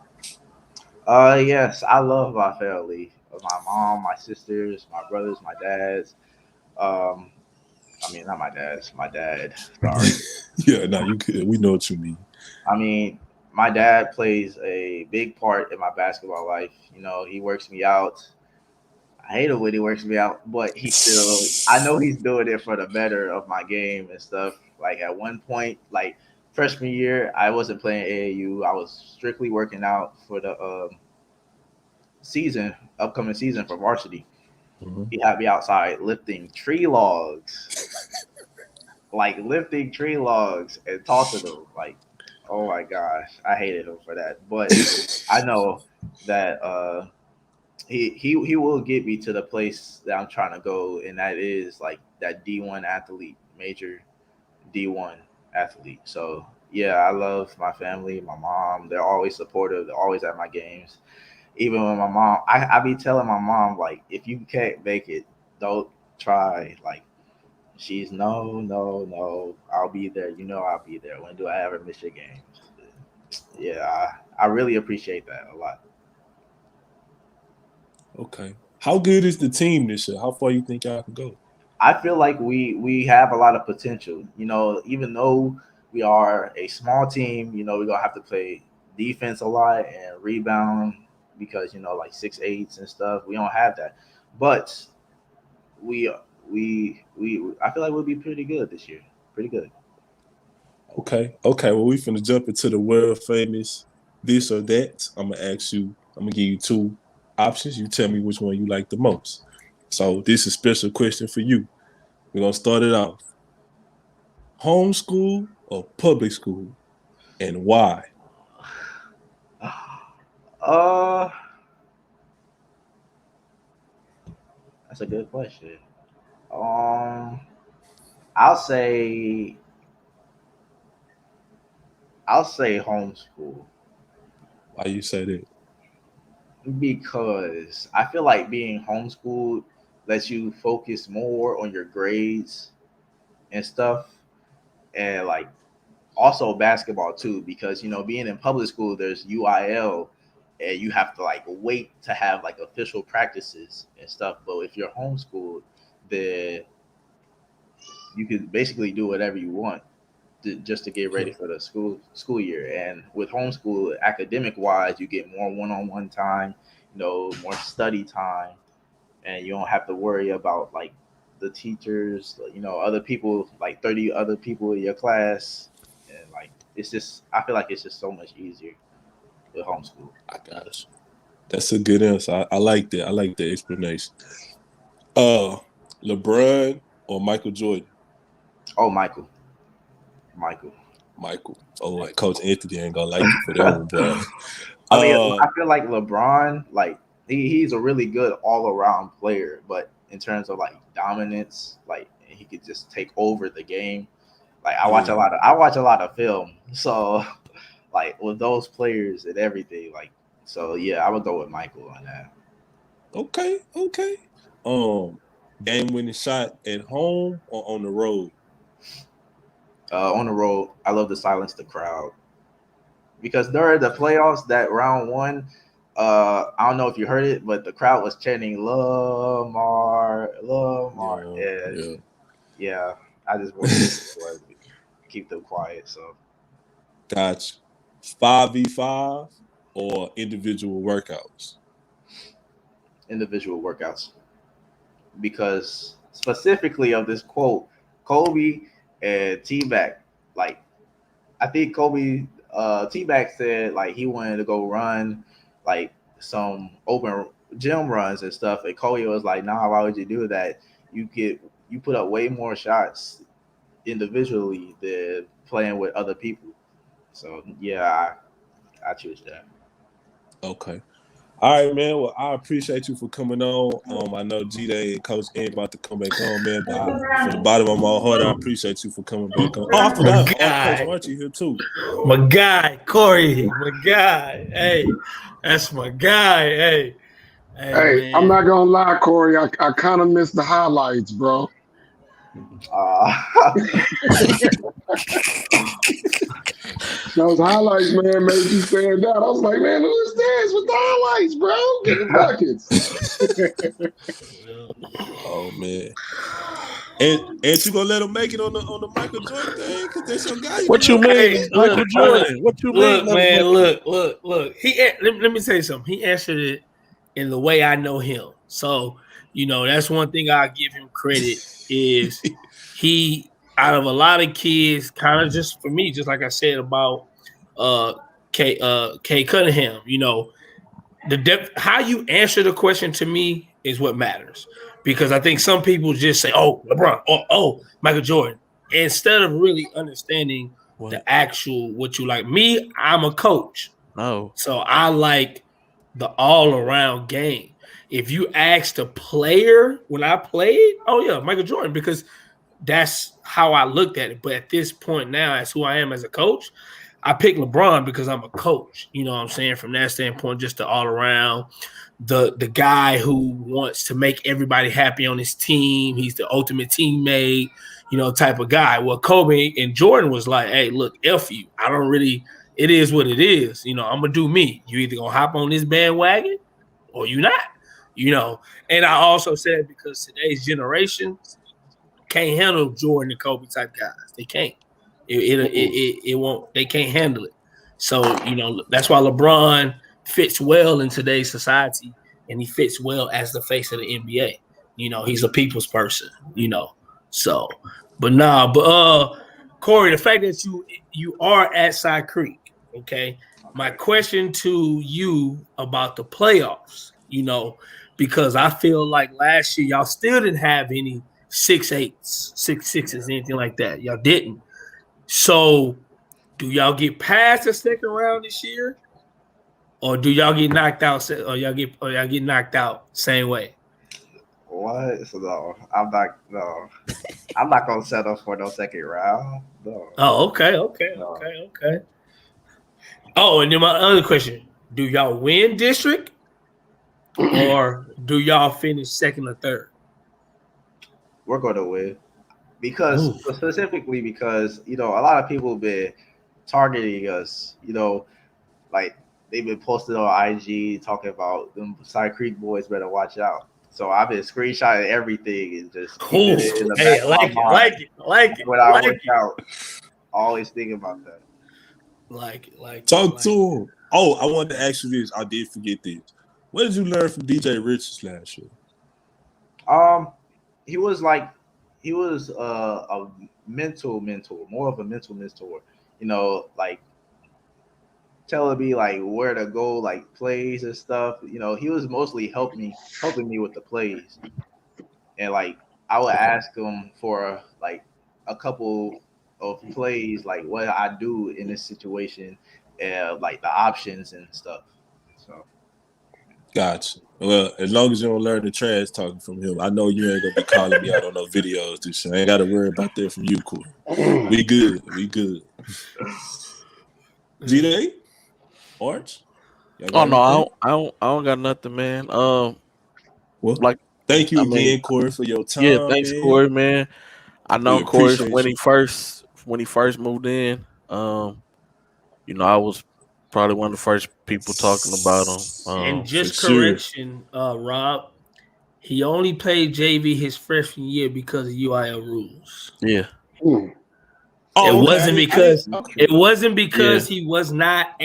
Yes, I love my family. My mom, my sisters, my brothers, my dads. Um, I mean, not my dad's, my dad. Sorry. Yeah, no, you could. We know what you mean. I mean, my dad plays a big part in my basketball life. He works me out. I hate it when he works me out, but I know he's doing it for the better of my game and stuff. Like at one point, like freshman year, I wasn't playing AAU. I was strictly working out for the upcoming season for varsity. Mm-hmm. He had me outside lifting tree logs, and tossing them. Like, oh my gosh, I hated him for that. But I know that he will get me to the place that I'm trying to go, and that is like that D1 athlete, major D1 athlete. So yeah, I love my family, my mom. They're always supportive. They're always at my games. Even when my mom, I be telling my mom like, if you can't make it, don't try. Like she's no, I'll be there. I'll be there. When do I ever miss your games? Yeah, I really appreciate that a lot. Okay. How good is the team this year? How far you think y'all can go? I feel like we have a lot of potential. Even though we are a small team, we're gonna have to play defense a lot and rebound because like 6'8" and stuff. We don't have that, but we I feel like we'll be pretty good this year. Pretty good. Okay. Well, we finna jump into the world famous this or that. I'm gonna give you two options. You tell me which one you like the most. So this is a special question for you. We're gonna start it off. Homeschool or public school, and why? That's a good question. I'll say homeschool Why you say that? because I feel like being homeschooled lets you focus more on your grades and stuff, and like also basketball too. Because being in public school, there's UIL, and you have to like wait to have like official practices and stuff. But if you're homeschooled, then you can basically do whatever you want just to get ready for the school year. And with homeschool, academic wise, you get more one-on-one time, more study time, and you don't have to worry about like the teachers, other people, like 30 other people in your class, and like I feel like it's just so much easier with homeschool. I got it. That's a good answer. I like that. I like the explanation. LeBron or Michael Jordan? Oh, Michael. Oh, like Coach Anthony ain't gonna like you for that one, boy. I mean, I feel like LeBron, like he's a really good all around player, but in terms of like dominance, like he could just take over the game. Like I watch a lot of film, so like with those players and everything, like so yeah, I would go with Michael on that. Okay. Game winning shot at home or on the road? On the road, I love to silence the crowd because during the playoffs, that round one, I don't know if you heard it, but the crowd was chanting Lamar. Yeah. I just wanted to keep them quiet. So, Gotcha. 5v5 or individual workouts? Individual workouts, because specifically of this quote, Kobe and T-Mac, like I think Kobe, T-Mac said like he wanted to go run like some open gym runs and stuff, and Kobe was like, "Nah, why would you do that? You put up way more shots individually than playing with other people." So yeah, I choose that. Okay. All right, man. Well, I appreciate you for coming on. I know G-Day and Coach ain't about to come back on, man, but from the bottom of my heart, I appreciate you for coming back on. Oh, I forgot. Coach Archie here, too. My guy, Corey. My guy. Hey, that's my guy. Hey, man. I'm not going to lie, Corey. I kind of missed the highlights, bro. Those highlights, man, made you stand out. I was like, man, who is this with the highlights, bro? Getting buckets. Oh, man. And you gonna let him make it on the Michael Jordan thing? Because that's your guy. What you mean, Michael Jordan? What you mean? Man, look. Let me say something. He answered it in the way I know him. So, that's one thing I give him credit is he, out of a lot of kids, kind of just for me, just like I said about Kay Cunningham, the depth, how you answer the question to me is what matters. Because I think some people just say, "Oh, LeBron," or "Oh, Michael Jordan," instead of really understanding the actual what you like. Me, I'm a coach. Oh, so I like the all-around game. If you ask the player when I played, oh yeah, Michael Jordan, because that's how I looked at it. But at this point now, as who I am as a coach, I pick LeBron because I'm a coach. You know what I'm saying? From that standpoint, just the all-around. The guy who wants to make everybody happy on his team. He's the ultimate teammate, type of guy. Well, Kobe and Jordan was like, hey, look, F you. I don't really – it is what it is. I'm going to do me. You either going to hop on this bandwagon or you not, And I also said because today's generation can't handle Jordan and Kobe type guys. They can't. It won't – they can't handle it. So, that's why LeBron fits well in today's society, and he fits well as the face of the NBA. He's a people's person, So, but Corey, the fact that you are at Side Creek, okay? My question to you about the playoffs, because I feel like last year y'all still didn't have any 6-8s, 6-6s, anything like that. Y'all didn't. So, do y'all get past the second round this year, or do y'all get knocked out? Or y'all get knocked out same way? What? So no, I'm not. No, I'm not gonna settle for no second round. No. Oh, okay. Oh, and then my other question: do y'all win district, or do y'all finish second or third? We're gonna win specifically because a lot of people have been targeting us. Like they've been posting on IG talking about them Side Creek boys better watch out. So I've been screenshotting everything and just keeping it in the back of my mind. Like it. When I work out, always thinking about that. Talk to him. Oh, I wanted to ask you this. I did forget this. What did you learn from DJ Richards last year? He was a mental mentor, more of a mental mentor. Like telling me like where to go, like plays and stuff. He was mostly helping me with the plays, and like I would ask him for like a couple of plays, like what I do in this situation, and like the options and stuff. So, gotcha. Well, as long as you don't learn the trash talking from him, I know you ain't gonna be calling me out on no videos. This shit. I ain't got to worry about that from you, Corey. We good. G-Day? Arch? Oh no, I don't got nothing, man. Well, thank you again, Corey, for your time. Yeah, thanks, man. Corey, man. I know Corey when he first moved in. I was probably one of the first people talking about him. And just correction, Rob, he only played JV his freshman year because of UIL rules. Yeah. It wasn't because he was not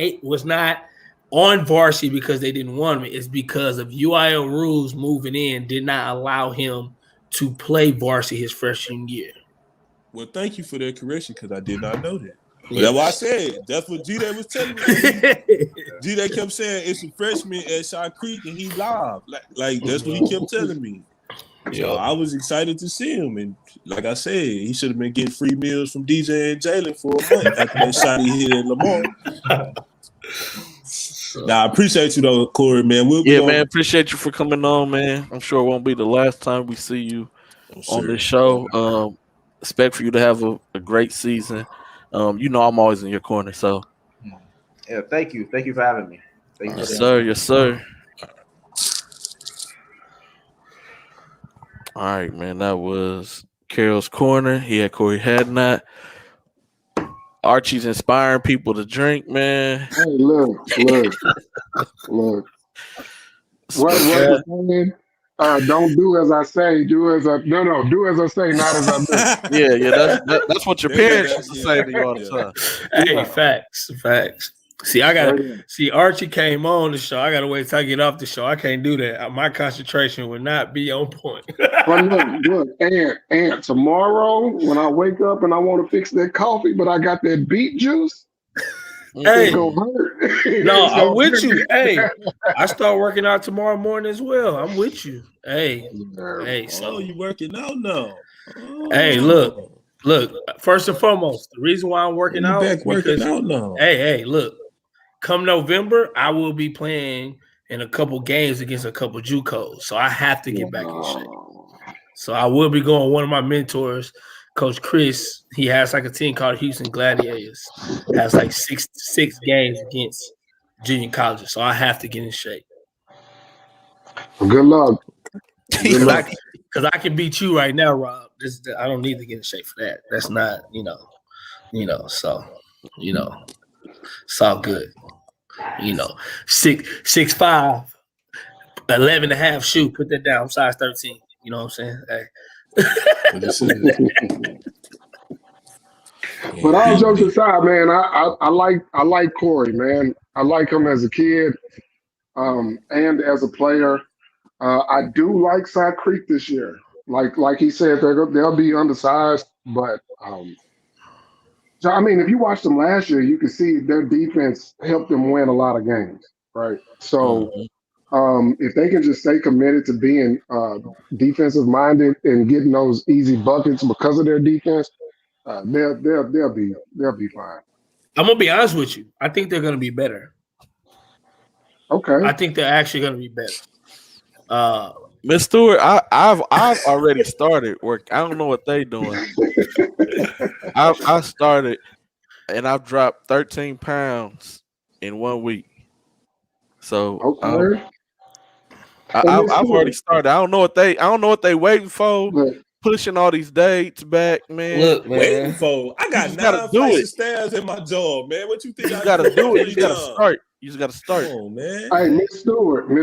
on varsity because they didn't want him. It's because of UIL rules moving in did not allow him to play varsity his freshman year. Well, thank you for that correction because I did not know that. But that's why I said that's what G-Day was telling me. G-Day kept saying it's a freshman at Side Creek and he live. Like that's what he kept telling me. So I was excited to see him, and like I said, he should have been getting free meals from DJ and Jalen for a month after that shot he hit at Lamar. Nah, I appreciate you though, Corey, man. Man, appreciate you for coming on, man. I'm sure it won't be the last time we see you on this show. Expect for you to have a great season. I'm always in your corner, so. Yeah, thank you. Thank you for having me. Yes, sir. Yes, sir. All right, man. That was Carol's Corner. He had Corey Hadnot. Archie's inspiring people to drink, man. Hey, look. What don't do as I say, do as I do as I say, not as I do. Yeah. That's what your parents used to say to you all the time. Hey, facts. See, Archie came on the show. I gotta wait till I get off the show. I can't do that. My concentration would not be on point. But look, and tomorrow when I wake up and I want to fix that coffee, but I got that beet juice. Hey, it's gonna hurt. No, I'm with you. Hey, I start working out tomorrow morning as well. I'm with you. Hey, so you working out now? Hey, look. First and foremost, the reason why I'm working out back working out now. Hey, look. Come November, I will be playing in a couple games against a couple JUCOs, so I have to get back in shape. So I will be going. One of my mentors, Coach Chris, he has like a team called Houston Gladiators. It has like six games against junior colleges, so I have to get in shape. Good luck. Because I can beat you right now, Rob. I don't need to get in shape for that. That's not, so, it's all good. 6'5", 11 and a half shoe. Put that down. I'm size 13. You know what I'm saying? Hey. But all jokes aside, man, I like Corey, man. I like him as a kid, and as a player. I do like Side Creek this year. Like he said, they'll be undersized, but so I mean, if you watched them last year, you can see their defense helped them win a lot of games, right? So if they can just stay committed to being defensive minded and getting those easy buckets because of their defense, they'll be fine. I'm gonna be honest with you. I think they're gonna be better. Okay. I think they're actually gonna be better. Miss Stewart, I've already started work. I don't know what they doing. I started and I've dropped 13 pounds in 1 week. So I've already started. I don't know what they waiting for. Pushing all these dates back, man. Look, man. Waiting for. I got 9 flights of stairs in my job, man. What you think? You gotta do it. You gotta start. You just gotta start. Oh man. Hey, Miss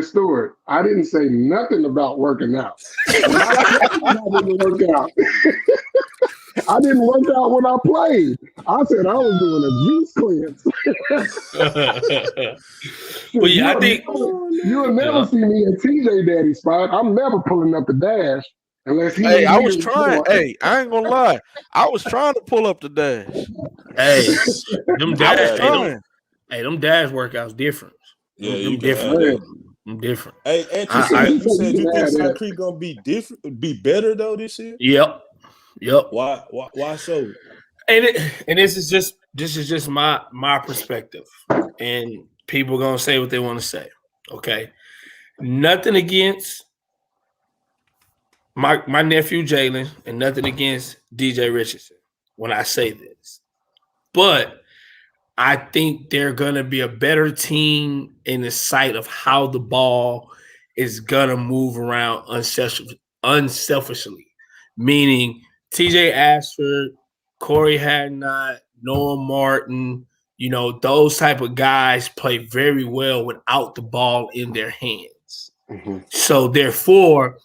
Stewart, I didn't say nothing about working out. I didn't work out. I didn't work out when I played. I said I was doing a juice cleanse. But yeah, I think you'll never see me at TJ Daddy spot. I'm never pulling up the dash unless he. Hey, I was trying. Hey, I ain't gonna lie. I was trying to pull up the dash. Hey, them dash workouts different. Yeah, them different. I'm different. Hey, and you said you think Side Creek gonna be different, be better though this year? Yep. Why so? And this is just my perspective, and people gonna say what they want to say. Okay, nothing against my nephew Jalen, and nothing against DJ Richardson when I say this, but I think they're gonna be a better team in the sight of how the ball is gonna move around unselfishly, meaning TJ Ashford, Corey Hadnot, Noah Martin, those type of guys play very well without the ball in their hands. Mm-hmm. So therefore,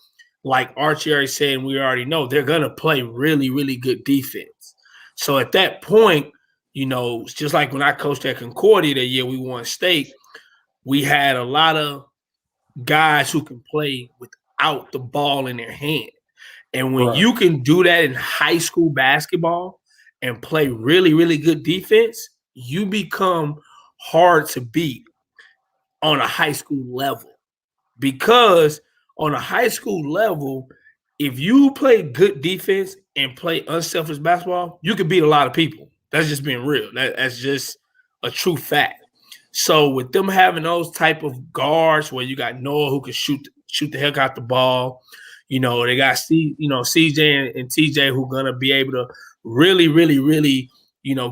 like Archie already said, and we already know, they're going to play really, really good defense. So at that point, just like when I coached at Concordia that year, we won state, we had a lot of guys who can play without the ball in their hand. And when you can do that in high school basketball and play really, really good defense, you become hard to beat on a high school level. Because on a high school level, if you play good defense and play unselfish basketball, you can beat a lot of people. That's just being real. That's just a true fact. So with them having those type of guards where you got Noah who can shoot the heck out the ball, they got CJ and TJ who gonna be able to really, really, really,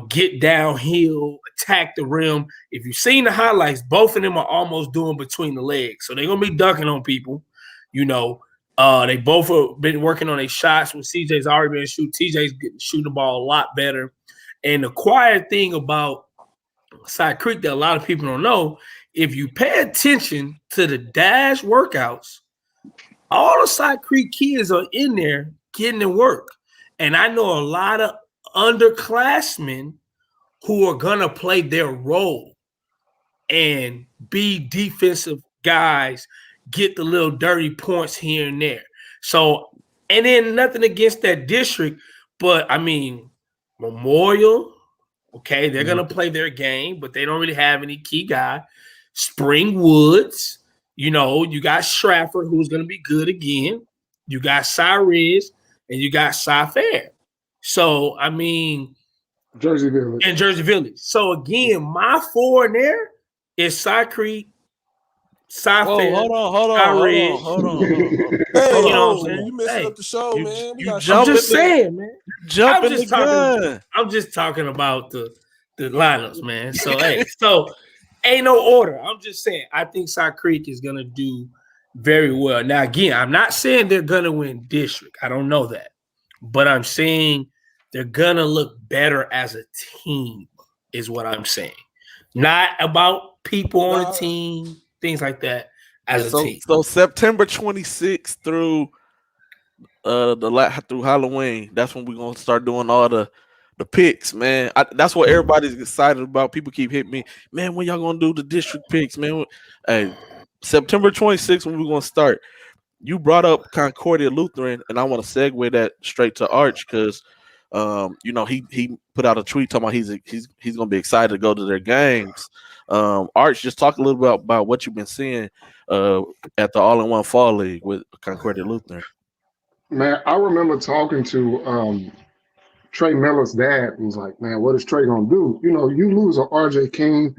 get downhill, attack the rim. If you've seen the highlights, both of them are almost doing between the legs, so they're gonna be dunking on people. They both have been working on their shots. When CJ's already been shooting, TJ's shooting the ball a lot better. And the quiet thing about Side Creek that a lot of people don't know, if you pay attention to the dash workouts, all the Side Creek kids are in there getting to work. And I know a lot of underclassmen who are going to play their role and be defensive guys, get the little dirty points here and there. So, and then nothing against that district, but I mean, Memorial, okay, they're going to play their game, but they don't really have any key guy. Spring Woods, you got Stratford, who's going to be good again. You got Cypress and you got Fair. So, I mean, Jersey Village. And Jersey Village. So, again, my four in there is Cy Creek, Fair. Hold on. Hey, you messing up the show, man. I'm just saying, man. Jumping the gun. I'm just talking about the lineups, man. So, so ain't no order. I'm just saying, I think Cy Creek is going to do very well. Now, again, I'm not saying they're going to win district. I don't know that. But I'm saying they're going to look better as a team is what I'm saying. Not about people on the team, things like that as a team. So September 26th through through Halloween, that's when we're going to start doing all the the picks, man. That's what everybody's excited about. People keep hitting me, man. When y'all gonna do the district picks, man? Hey, September 26th when we're gonna start. You brought up Concordia Lutheran, and I want to segue that straight to Arch because, he put out a tweet talking about he's gonna be excited to go to their games. Arch, just talk a little bit about what you've been seeing at the All-in-One Fall League with Concordia Lutheran. Man, I remember talking to Trey Miller's dad and was like, man, what is Trey gonna do? You know, you lose a RJ King,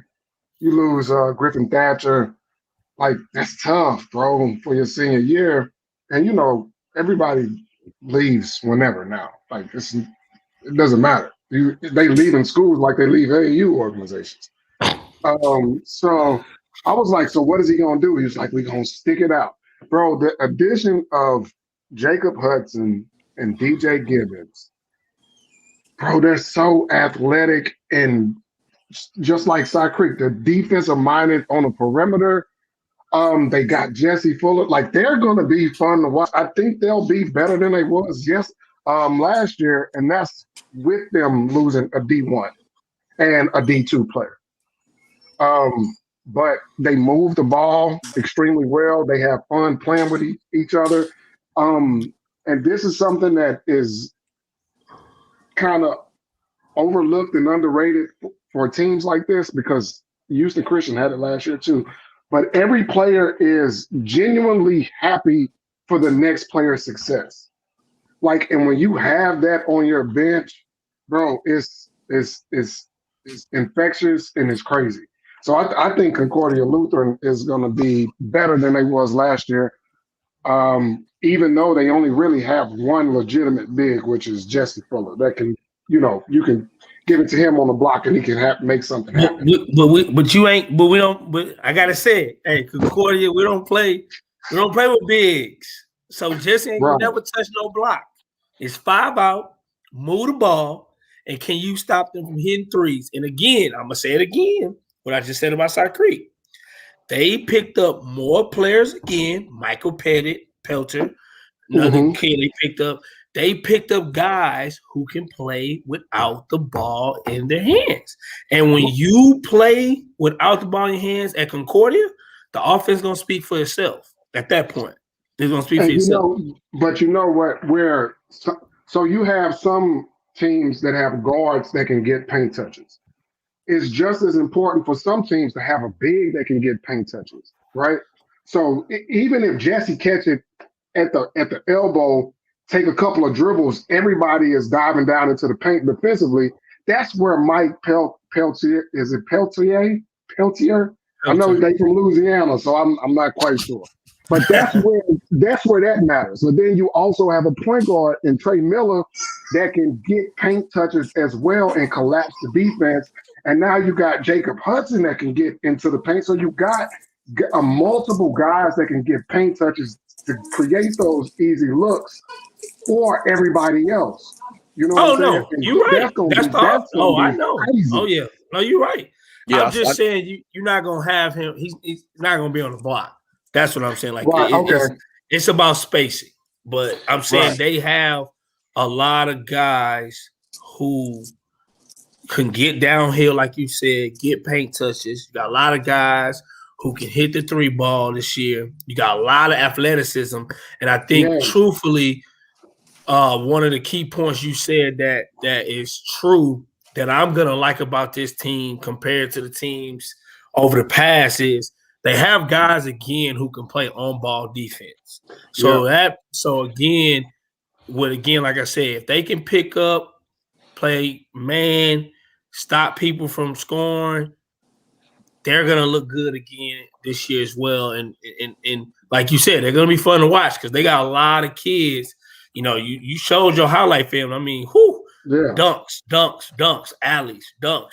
you lose Griffin Thatcher. Like, that's tough, bro, for your senior year. And, you know, everybody leaves whenever now. Like, it doesn't matter. They leave in schools like they leave AAU organizations. So I was like, so what is he going to do? He was like, we're going to stick it out. Bro, the addition of Jacob Hudson and DJ Gibbons, bro, they're so athletic and just like Cy Creek, they're defensive-minded on the perimeter. They got Jesse Fuller. Like, they're going to be fun to watch. I think they'll be better than they was last year, and that's with them losing a D1 and a D2 player. But they move the ball extremely well. They have fun playing with each other. And this is something that is kind of overlooked and underrated for teams like this because Houston Christian had it last year too. But every player is genuinely happy for the next player's success. Like, and when you have that on your bench, bro, it's infectious and it's crazy. So I think Concordia Lutheran is going to be better than they was last year, even though they only really have one legitimate big, which is Jesse Fuller. That can, you can give it to him on the block and he can make something happen. But I gotta say it. Hey, Concordia, we don't play with bigs. So Jesse ain't gonna never touch no block. It's 5 out, move the ball, and can you stop them from hitting threes? And again, I'm gonna say it again, what I just said about Cy Creek. They picked up more players again, Michael Pelter, another kid they picked up. They picked up guys who can play without the ball in their hands. And when you play without the ball in your hands at Concordia, the offense is going to speak for itself at that point. They're going to speak for itself. But you know what? So you have some teams that have guards that can get paint touches. It's just as important for some teams to have a big that can get paint touches, right? So even if Jesse catch it at the elbow, take a couple of dribbles, everybody is diving down into the paint defensively. That's where Mike Peltier, is it Peltier? I know they're from Louisiana, so I'm not quite sure. But that's where that matters. So then you also have a point guard in Trey Miller that can get paint touches as well and collapse the defense. And now you got Jacob Hudson that can get into the paint. So you got multiple guys that can get paint touches to create those easy looks for everybody else. You know what I'm saying? No, you're right. I know. Crazy. Oh, yeah. No, you're right. Yeah, I'm just saying you're not going to have him. He's not going to be on the block. That's what I'm saying. Like, it's about spacing. But I'm saying they have a lot of guys who can get downhill, like you said, get paint touches. You got a lot of guys who can hit the 3 ball this year. You got a lot of athleticism. And I think, truthfully, one of the key points you said that is true that I'm going to like about this team compared to the teams over the past is they have guys, again, who can play on-ball defense. So again, like I said, if they can pick up, play man, stop people from scoring, they're going to look good again this year as well. And like you said, they're going to be fun to watch because they got a lot of kids. You know, you showed your highlight film. I mean, dunks, alleys, dunks.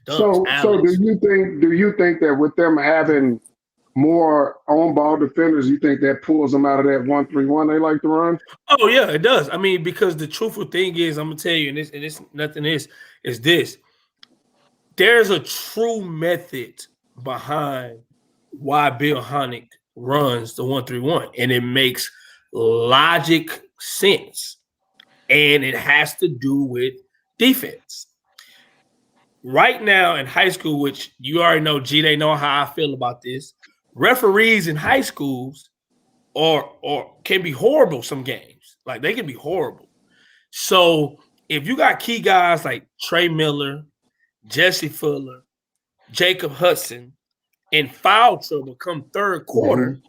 So do you think that with them having more on-ball defenders, you think that pulls them out of that 1-3-1 they like to run? Oh yeah, it does. I mean, because the truthful thing is, I'm gonna tell you, and this nothing is this. There's a true method behind why Bill Honick runs the 1-3-1, and it makes logic sense. And it has to do with defense. Right now in high school, which you already know, they know how I feel about this. Referees in high schools or can be horrible some games. Like they can be horrible. So if you got key guys like Trey Miller, Jesse Fuller, Jacob Hudson, in foul trouble come third quarter,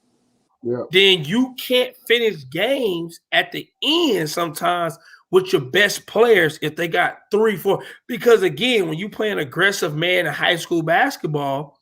then you can't finish games at the end sometimes with your best players if they got 3, 4. Because again, when you play an aggressive man in high school basketball,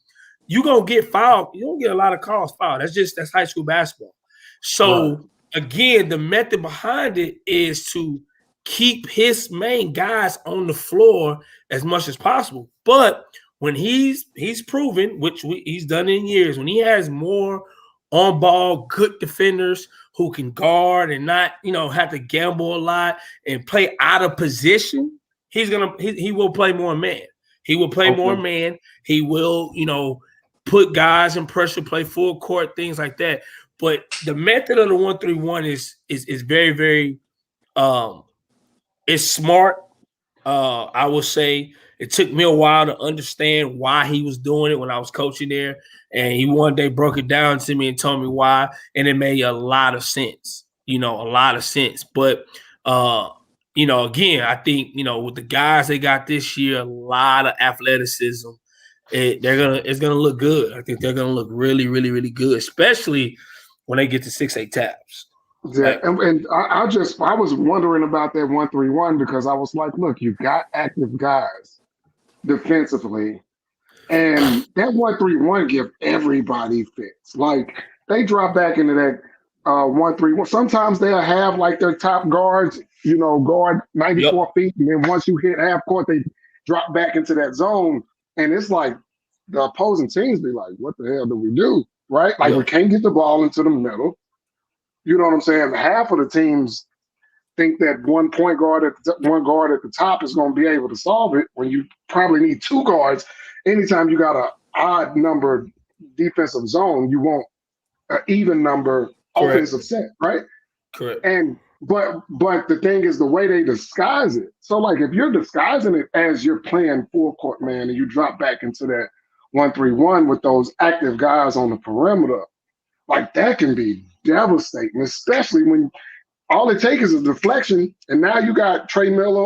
you're gonna get fouled. You don't get a lot of calls fouled. That's high school basketball. So again, the method behind it is to keep his main guys on the floor as much as possible. But when he's proven, which he's done in years, when he has more on ball, good defenders who can guard and not, have to gamble a lot and play out of position, he will play more man. He will play more man. He will, put guys in pressure, play full court, things like that. But the method of the 1-3-1 is very, very it's smart. I would say it took me a while to understand why he was doing it when I was coaching there. And he one day broke it down to me and told me why. And it made a lot of sense, a lot of sense. But, again, I think, with the guys they got this year, a lot of athleticism. It's going to look good. I think they're going to look really, really, really good, especially when they get to 6-8 taps. Yeah, and I was wondering about that 1-3-1 because I was like, look, you got active guys defensively, and that 1-3-1 give everybody fits. Like they drop back into that 1-3-1. Sometimes they'll have like their top guards, guard 94 feet, and then once you hit half court, they drop back into that zone, and it's like the opposing teams be like, what the hell do we do? Right? Like we can't get the ball into the middle. You know what I'm saying? Half of the teams think that one guard at the top is going to be able to solve it when you probably need 2 guards. Anytime you got an odd number defensive zone, you want an even number offensive set, right? Correct. But the thing is the way they disguise it. So like if you're disguising it as you're playing full court man and you drop back into that 1-3-1 with those active guys on the perimeter, like that can be devastating, especially when all it takes is a deflection, and now you got Trey Miller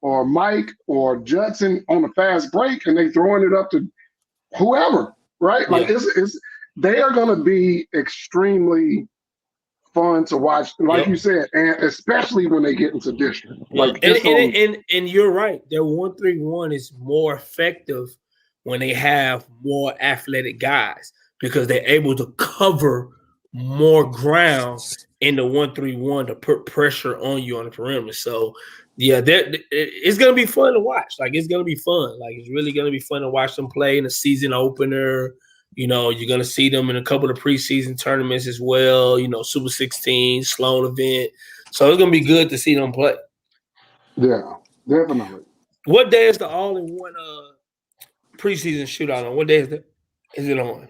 or Mike or Judson on the fast break, and they throwing it up to whoever, right? Like they are going to be extremely fun to watch, like you said, and especially when they get into district. Like and you're right, their 1-3-1 is more effective when they have more athletic guys because they're able to cover more ground in the 1-3-1 to put pressure on you on the perimeter. So, it's going to be fun to watch. Like, it's going to be fun. Like, it's really going to be fun to watch them play in the season opener. You're going to see them in a couple of preseason tournaments as well, Super 16, Sloan event. So, it's going to be good to see them play. Yeah, definitely. What day is the all-in-one preseason shootout on? What day is it on?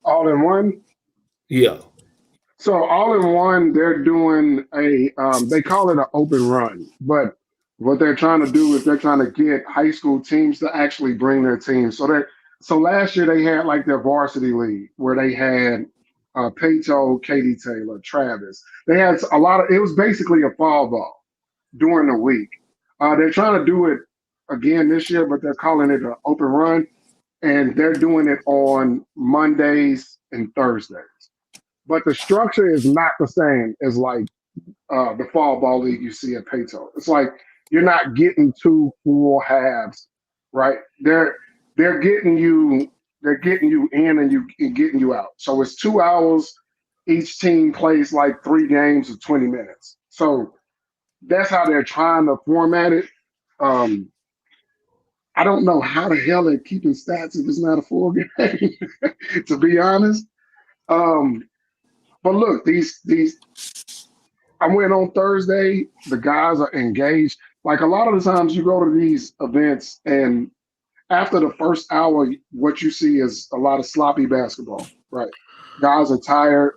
All-in-one? Yeah. So all-in-one, they're doing they call it an open run, but what they're trying to do is they're trying to get high school teams to actually bring their teams. So last year they had like their varsity league where they had Peyto, Katie Taylor, Travis. They had it was basically a fall ball during the week. They're trying to do it again this year, but they're calling it an open run, and they're doing it on Mondays and Thursdays. But the structure is not the same as like the fall ball league you see at Peyto. It's like you're not getting 2 full halves, right? They're getting you in and getting you out. So it's 2 hours. Each team plays like 3 games of 20 minutes. So that's how they're trying to format it. I don't know how the hell they're keeping stats if it's not a full game, to be honest. But look, these I went on Thursday. The guys are engaged. Like a lot of the times you go to these events and after the first hour, what you see is a lot of sloppy basketball, right? Guys are tired.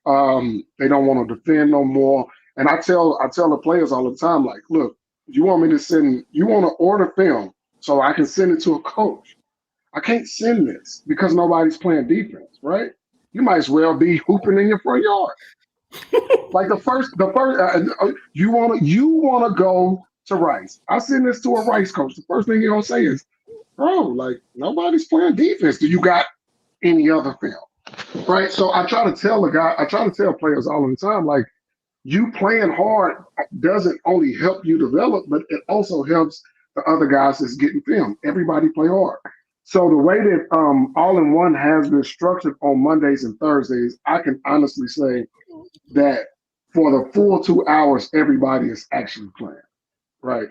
They don't want to defend no more. And I tell the players all the time, like, look, you want me to send, you want to order film so I can send it to a coach. I can't send this because nobody's playing defense, right? You might as well be hooping in your front yard. Like you want to go to Rice. I send this to a Rice coach. The first thing you're gonna say is, bro, like nobody's playing defense. Do you got any other film? Right. So I try to tell players all the time, like, you playing hard doesn't only help you develop, but it also helps the other guys that's getting film. Everybody play hard. So the way that All in One has been structured on Mondays and Thursdays, I can honestly say that for the full 2 hours, everybody is actually playing, right?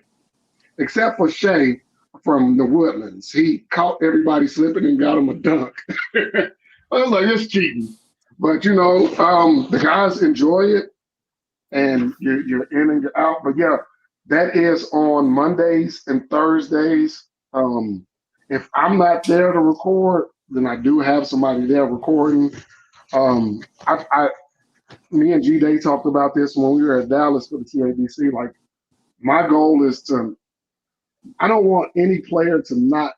Except for Shay from the Woodlands. He caught everybody slipping and got him a dunk. I was like, it's cheating. But, the guys enjoy it, and you're in and you're out. But, yeah, that is on Mondays and Thursdays. If I'm not there to record, then I do have somebody there recording. Me and G-Day talked about this when we were at Dallas for the TABC. Like, my goal is I don't want any player to not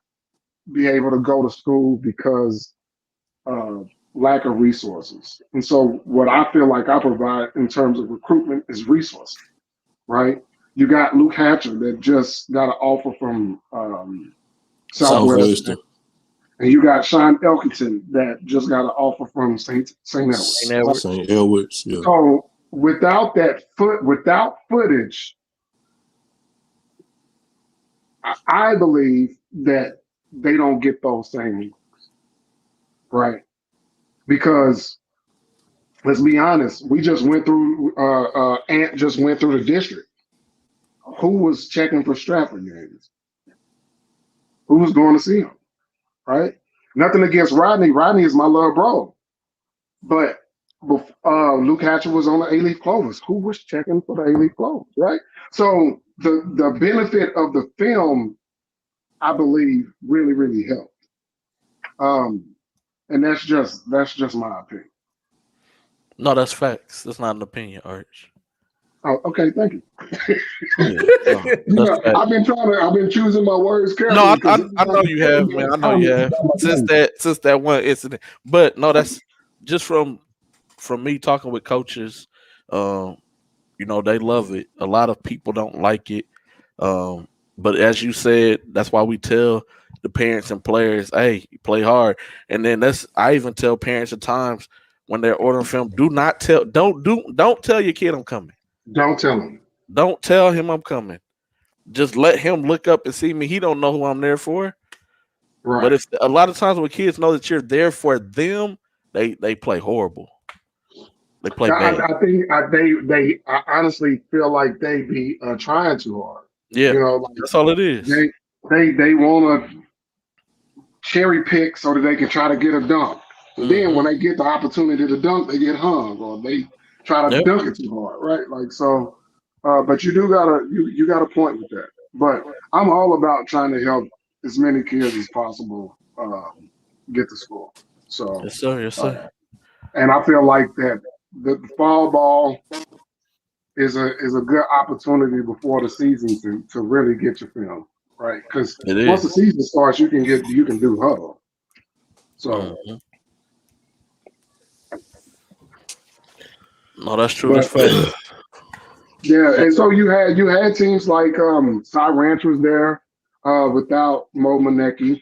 be able to go to school because of lack of resources. And so what I feel like I provide in terms of recruitment is resources, right? You got Luke Hatcher that just got an offer from Southwestern. And you got Sean Elkington that just got an offer from St. Edwards. St. Edwards, yeah. So without footage, I believe that they don't get those things, right? Because let's be honest, we just went through. Ant just went through the district. Who was checking for Stratford games? Who was going to see him? Right? Nothing against Rodney. Rodney is my little bro. But Luke Hatcher was on the A-Leaf Clovers. Who was checking for the A-Leaf Clovers, right? So the benefit of the film, I believe, really, really helped. And that's just my opinion. No, that's facts. That's not an opinion, Arch. Oh, okay, thank you. No, I've been choosing my words carefully. No, I know you have, man. I know you have since that one incident. But no, that's just from me talking with coaches. They love it. A lot of people don't like it. But as you said, that's why we tell the parents and players, hey, play hard. And then I even tell parents at times when they're ordering film, don't tell your kid I'm coming. Don't tell him. Don't tell him I'm coming. Just let him look up and see me. He don't know who I'm there for. Right. But if a lot of times when kids know that you're there for them, they play horrible. They play bad. I think they honestly feel like they be trying too hard. Yeah, that's all it is. They want to cherry pick so that they can try to get a dunk. And then when they get the opportunity to dunk, they get hung, or they try to dunk it too hard, right? Like, so, but you got a point with that. But I'm all about trying to help as many kids as possible get to school. So yes, sir. And I feel like that the fall ball is a good opportunity before the season to really get your film, right? Because once the season starts, you can do huddle. So. No, that's true. That's fact. Yeah, and so you had teams like Cy Ranch was there without Mo Manecki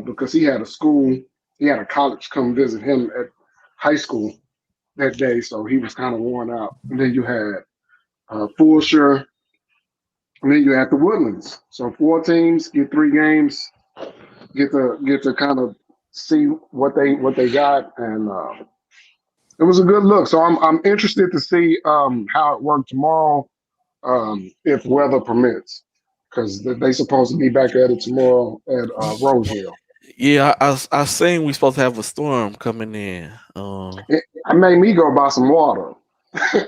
because he had a college come visit him at high school that day, so he was kind of worn out. And then you had Fulshire, and then you had the Woodlands. So 4 teams get 3 games, get to kind of see what they got, and it was a good look. So I'm interested to see how it worked tomorrow, if weather permits, because they're supposed to be back at it tomorrow at Roseville. Yeah, I seen we supposed to have a storm coming in. It made me go buy some water. I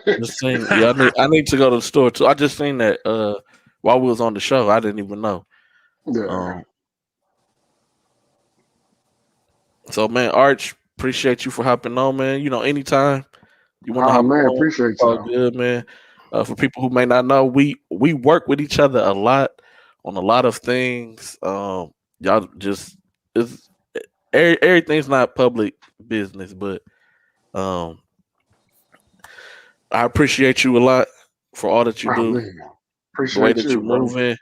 need to go to the store too. I just seen that while we was on the show. I didn't even know. Yeah. So man, Arch, appreciate you for hopping on, man. Anytime you want to hop man, on, appreciate all you. good, man. For people who may not know, we work with each other a lot on a lot of things. Y'all just everything's not public business, but I appreciate you a lot for all that you do. Man, The way appreciate that you, you're bro. moving,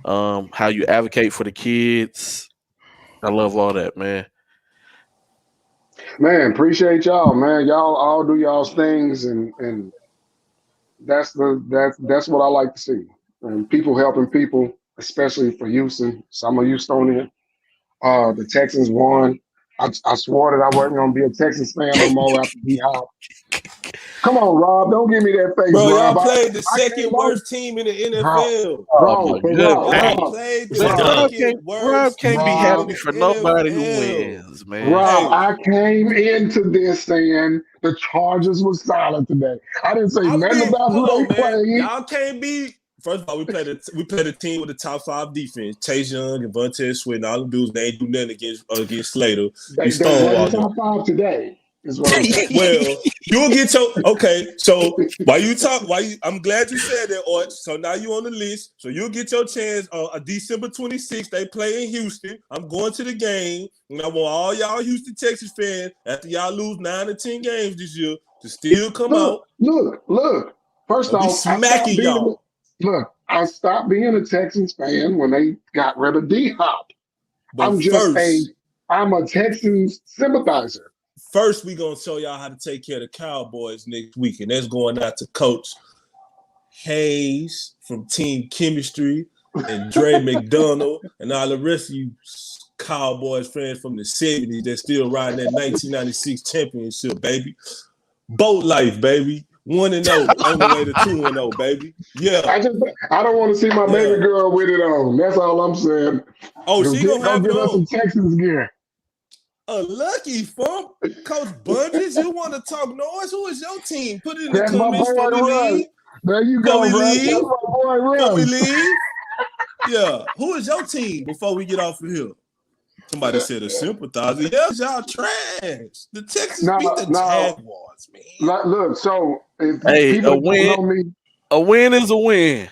how you advocate for the kids. I love all that, man. Man, appreciate y'all, man. Y'all all do y'all's things, and that's what I like to see. And people helping people, especially for Houston. So I'm a Houstonian. The Texans won. I swore that I wasn't gonna be a Texans fan no more after D-Hop. Come on, Rob. Don't give me that face, Bro, Rob. y'all played the I second came on, worst team in the bro, NFL. Oh my but goodness. Y'all Rob, played the But Rob second Rob worst can't be team happy in for the nobody who NFL. wins, man. Rob, Hey, I came into this saying the Chargers was solid today. I didn't say nothing about who hold on, they man. played. Y'all can't be. First of all, we played a team with a top 5 defense. Chase Young and Vontae Sweat and all them dudes. They ain't do nothing against Slater. They You wasn't stonewalled them. top 5 today, is what I'm saying. Well, you'll get your okay. So I'm glad you said that, Art. So now you on the list. So you'll get your chance on December 26th. They play in Houston. I'm going to the game, and I want all y'all Houston Texas fans after y'all lose 9 or 10 games this year to still come out. Look. First I'll be off, smacking y'all. I stopped being a Texans fan when they got rid of D-Hop. But I'm a Texans sympathizer. First, we gonna show y'all how to take care of the Cowboys next week, and that's going out to Coach Hayes from Team Chemistry and Dre McDonald and all the rest of you Cowboys fans from the 70s that still riding that 1996 championship, baby. Boat life, baby. 1-0 on the way to 2-0, baby. Yeah. I don't want to see my baby girl with it on. That's all I'm saying. Oh, she gonna have it get us on. some Texans gear. A lucky from Coach Bunches. You want to talk noise? Who is your team? Put it in That's the comments my boy, before we leave. There you Before go, we bro. leave. That's my boy, Before we Russ. leave. Yeah. Who is your team before we get off of here? Somebody said a sympathizer. Yes, y'all trash. The Texans beat the Jaguars, man. Look, so if Hey, people don't know me, a win is a win.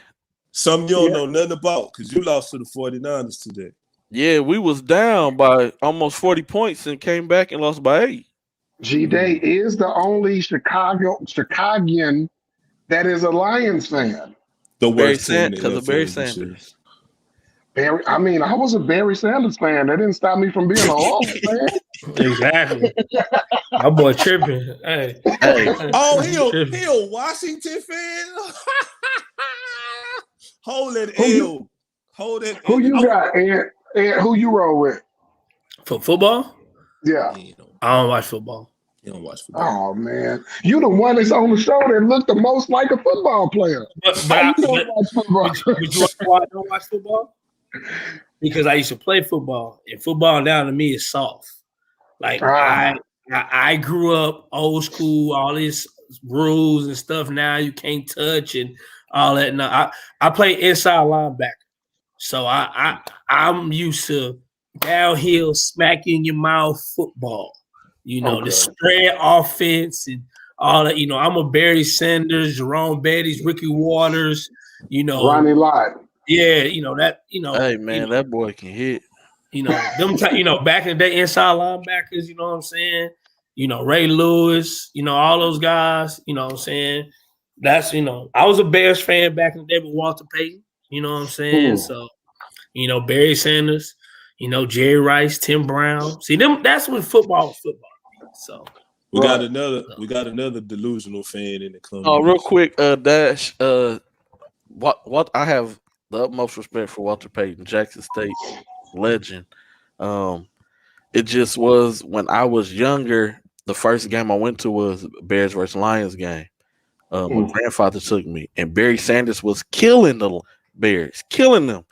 Something you don't know nothing about because you lost to the 49ers today. Yeah, we was down by almost 40 points and came back and lost by 8. G-Day is the only Chicagoan that is a Lions fan. The worst team in the because of NFL Barry this year. Sanders. I was a Barry Sanders fan. That didn't stop me from being a Lions fan. Exactly. My boy tripping. Hey. Oh, he a Washington fan? Hold that L. Hold that Who L. you got, and who you roll with? For football? Yeah. I don't watch football. You don't watch football. Oh man, you the one that's on the show that looked the most like a football player. But you don't watch football. But you want to know why I don't watch football? Because I used to play football, and football down to me is soft. Like I grew up old school, all these rules and stuff. Now you can't touch and all that. No, I play inside linebacker, so I'm used to downhill, smack you in your mouth football. You know, the spread offense and all that. You know, I'm a Barry Sanders, Jerome Bettis, Ricky Waters. You know, Ronnie Lott. Yeah, you know that. You know, hey man, that boy can hit. You know them. You know, back in the day, inside linebackers. You know what I'm saying? You know, Ray Lewis. You know, all those guys. You know what I'm saying? That's I was a Bears fan back in the day with Walter Payton. You know what I'm saying? So, Barry Sanders. Jerry Rice, Tim Brown. See them. That's when football was football. So we got another delusional fan in the comments. Oh, real quick, Dash. What I have the utmost respect for Walter Payton, Jackson State legend. It just was when I was younger. The first game I went to was Bears versus Lions game. My grandfather took me, and Barry Sanders was killing the Bears, killing them.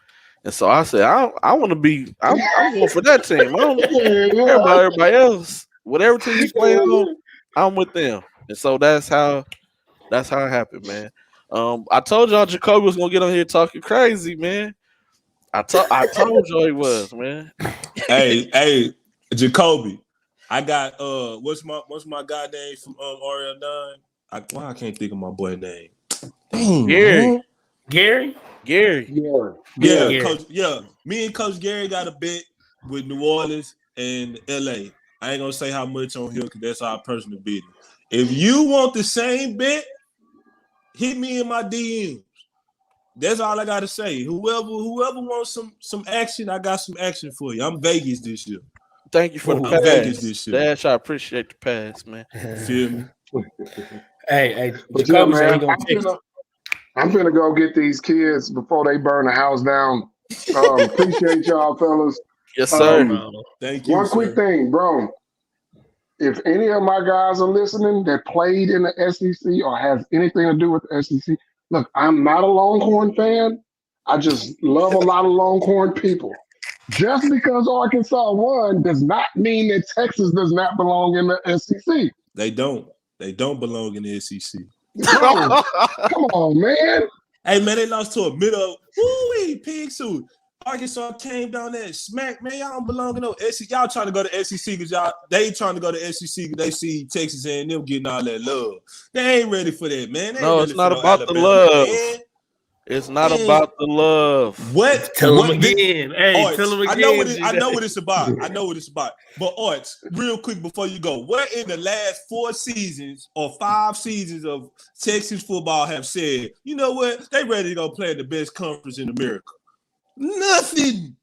And so I said, I want to be. I'm going for that team. I don't care about everybody else. Whatever team he's playing on, I'm with them. And so that's how it happened, man. I told y'all Jacoby was gonna get on here talking crazy, man. I told y'all he was, man. Hey, Jacoby. I got what's my guy name from RL9? I can't think of my boy name. Dang, Gary. man. Gary? Gary. Yeah. Yeah, Gary. Coach. Yeah, me and Coach Gary got a bet with New Orleans and LA. I ain't gonna say how much on here because that's our personal bidding. If you want the same bet, hit me in my DMs. That's all I gotta say. Whoever wants some action, I got some action for you. I'm Vegas this year. Thank you for the I'm Vegas pass. this year. Dash, I appreciate the pass, man. Feel me? Hey, But yeah, Jacoby said he man, gonna text you. I'm finna go get these kids before they burn the house down. Appreciate y'all, fellas. Yes, sir. Thank you. One quick sir. thing, bro. If any of my guys are listening that played in the SEC or has anything to do with the SEC, look, I'm not a Longhorn fan. I just love a lot of Longhorn people. Just because Arkansas won does not mean that Texas does not belong in the SEC. They don't. They don't belong in the SEC. Bro, come on, man. Hey, man, they lost to a middle. Woo-wee, pig suit. Arkansas came down there and smacked. Man, y'all don't belong in no SEC. Y'all trying to go to SEC because they trying to go to SEC because they see Texas and them getting all that love. They ain't ready for that, man. No, it's not about the love. Man. It's not about the love. What? Tell them again. Hey, Arts, tell them again. I know what it's about. I know what it's about. But Arts, real quick before you go, what in the last 4 seasons or 5 seasons of Texas football have said, you know what? They ready to go play in the best conference in America? Nothing.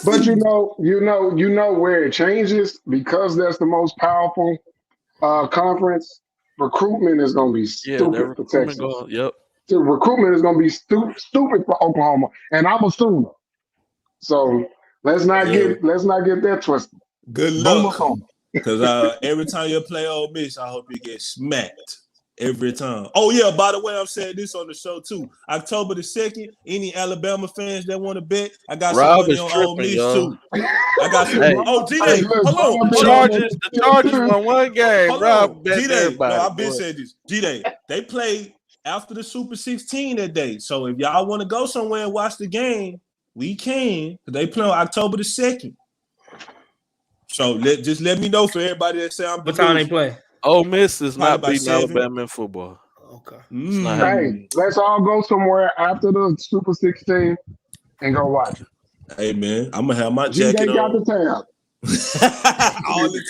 But you know where it changes because that's the most powerful conference. Recruitment is going to be stupid for Texas. The recruitment is going to be stupid for Oklahoma, and I'm a Sooner. So let's not get that twisted. Good luck, because every time you play Ole Miss, I hope you get smacked. Every time. Oh, yeah, by the way, I'm saying this on the show, too. October the 2nd, any Alabama fans that want to bet, I got some money on Ole Miss, too. I got some. Oh, G-Day, hold on. The Chargers won one game. Rob bet everybody. No, I've been saying this. G-Day, they played after the Super 16 that day. So if y'all want to go somewhere and watch the game, we can. They play on October the 2nd. So just let me know for everybody that say I'm. What time they play? Ole Miss is not beating Alabama in football. Okay. Hey, let's all go somewhere after the Super 16 and go watch it. Hey, man, I'm going to have my jacket on. Got the tab. All the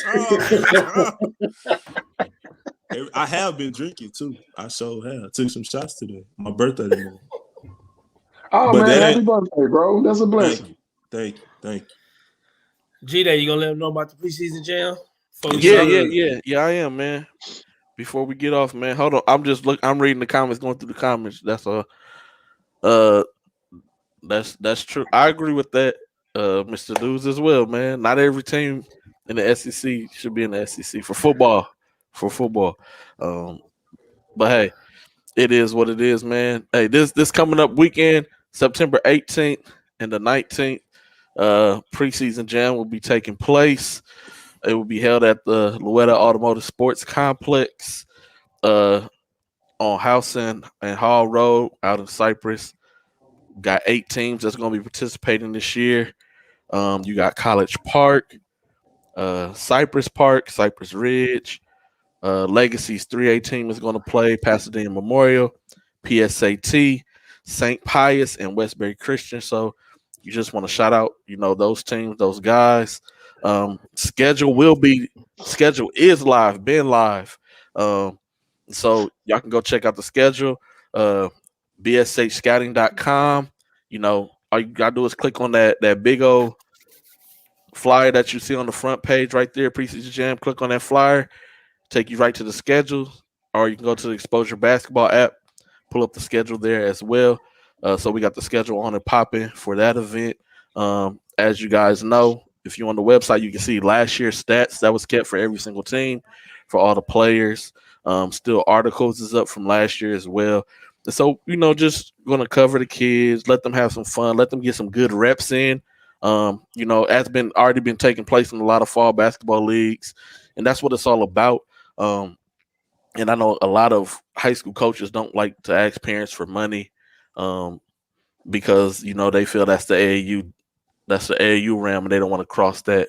time. I have been drinking, too. I sure have. I took some shots today. My birthday today. Oh, but man, happy birthday, bro. That's a blessing. Thank you. G-Day, you going to let them know about the preseason jam? Yeah, I am, man. Before we get off, man, hold on. I'm reading the comments, going through the comments. That's that's true. I agree with that, Mr. News as well, man. Not every team in the SEC should be in the SEC for football. But hey, it is what it is, man. Hey, this coming up weekend, September 18th and the 19th, preseason jam will be taking place. It will be held at the Louetta Automotive Sports Complex on Howson and Hall Road out in Cypress. Got 8 teams that's going to be participating this year. You got College Park, Cypress Park, Cypress Ridge. Legacy's 3A team is going to play Pasadena Memorial, PSAT, St. Pius, and Westbury Christian. So you just want to shout out, those teams, those guys. Schedule is live, been live. So y'all can go check out the schedule. bshscouting.com. All you gotta do is click on that big old flyer that you see on the front page right there, preseason jam. Click on that flyer, take you right to the schedule, or you can go to the Exposure Basketball app, pull up the schedule there as well. So we got the schedule on and popping for that event. As you guys know, if you're on the website, you can see last year's stats that was kept for every single team, for all the players. Still articles is up from last year as well. And so, just going to cover the kids, let them have some fun, let them get some good reps in. That's already been taking place in a lot of fall basketball leagues, and that's what it's all about. And I know a lot of high school coaches don't like to ask parents for money because, they feel that's the AAU. That's the AAU realm, and they don't want to cross that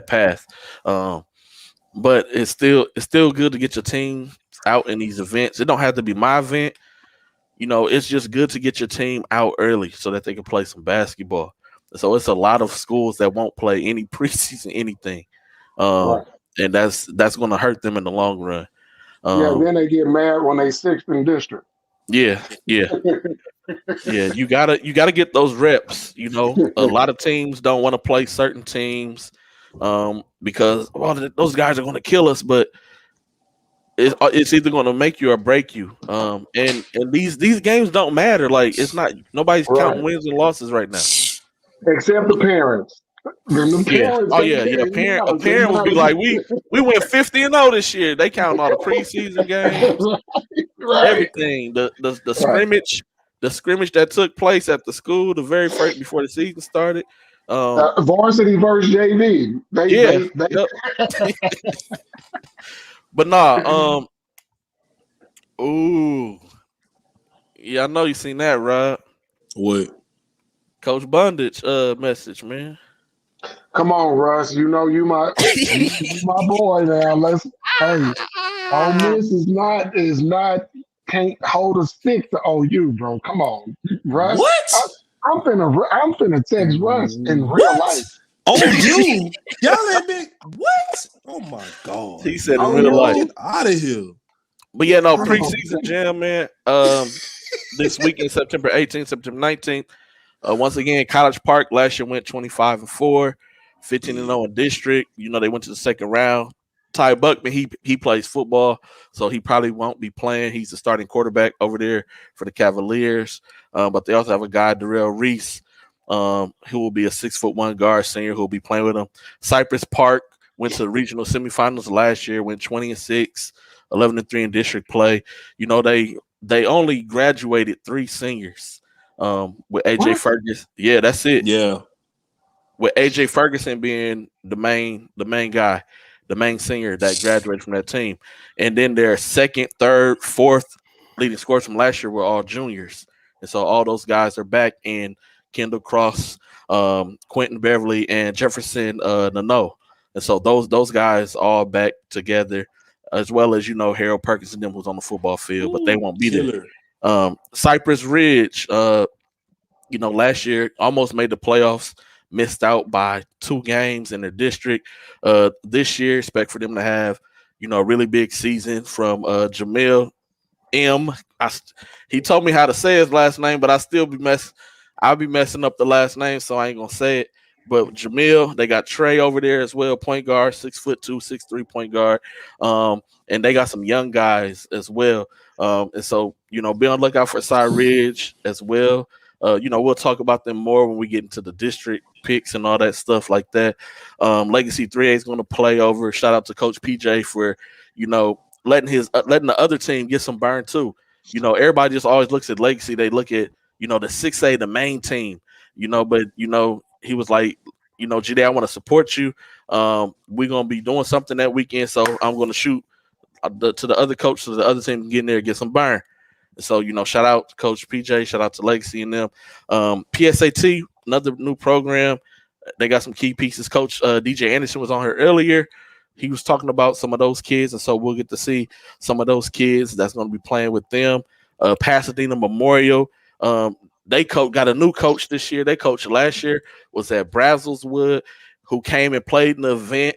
path. But it's still good to get your team out in these events. It don't have to be my event. it's just good to get your team out early so that they can play some basketball. So it's a lot of schools that won't play any preseason anything, Right. and that's going to hurt them in the long run. Yeah, then they get mad when they sixth in district. Yeah. You gotta get those reps. A lot of teams don't want to play certain teams because those guys are going to kill us, but it's either going to make you or break you. And these games don't matter. Like it's not nobody's counting wins and losses right now, except the parents. The parents A parent would be like, we went 50-0 this year. They count all the preseason games, everything. The scrimmage, the scrimmage that took place at the school, the very first before the season started. Varsity versus JV. But nah, I know you seen that, Rob. What? Coach Bondage message, man. Come on, Russ. You my boy now. Ole Miss is not can't hold a stick to OU, bro. Come on, Russ. What? I'm finna text Russ in real life. OU? Y'all let me what? Oh my god. He said in real life. Get out of here. But yeah, no, preseason jam, man. This weekend, September 18th, September 19th. Once again, College Park last year went 25-4, 15-0 in district. They went to the second round. Ty Buckman, he plays football, so he probably won't be playing. He's the starting quarterback over there for the Cavaliers. But they also have a guy, Darrell Reese, who will be a 6'1" guard senior who will be playing with him. Cypress Park went to the regional semifinals last year, went 20-6, 11-3 in district play. They only graduated 3 seniors. With AJ Ferguson. Yeah, that's it. Yeah. With AJ Ferguson being the main guy, the main senior that graduated from that team. And then their second, third, fourth leading scorers from last year were all juniors. And so all those guys are back in Kendall Cross, Quentin Beverly, and Jefferson Nano. And so those guys all back together, as well as, Harold Perkins and them who's on the football field, but they won't be there. Cypress Ridge, last year almost made the playoffs, missed out by 2 games in their district. This year, expect for them to have, a really big season from Jamil M. He told me how to say his last name, but I'll be messing up the last name, so I ain't gonna say it. But Jamil, they got Trey over there as well, point guard, 6'2", 6'3" point guard. And they got some young guys as well. And so, be on the lookout for Cy Ridge as well. We'll talk about them more when we get into the district picks and all that stuff like that. Legacy 3A is going to play over. Shout out to Coach PJ for, letting the other team get some burn too. Everybody just always looks at Legacy. They look at, the 6A, the main team, but, he was like, G-Day, I want to support you. We're going to be doing something that weekend, so I'm going to shoot to the other coach, so the other team can get in there and get some burn. So, shout out to Coach PJ, shout out to Legacy and them. PSAT, another new program. They got some key pieces. Coach DJ Anderson was on here earlier. He was talking about some of those kids, and so we'll get to see some of those kids that's going to be playing with them. Pasadena Memorial. They got a new coach this year. They coached last year, was at Brazzleswood, who came and played in the event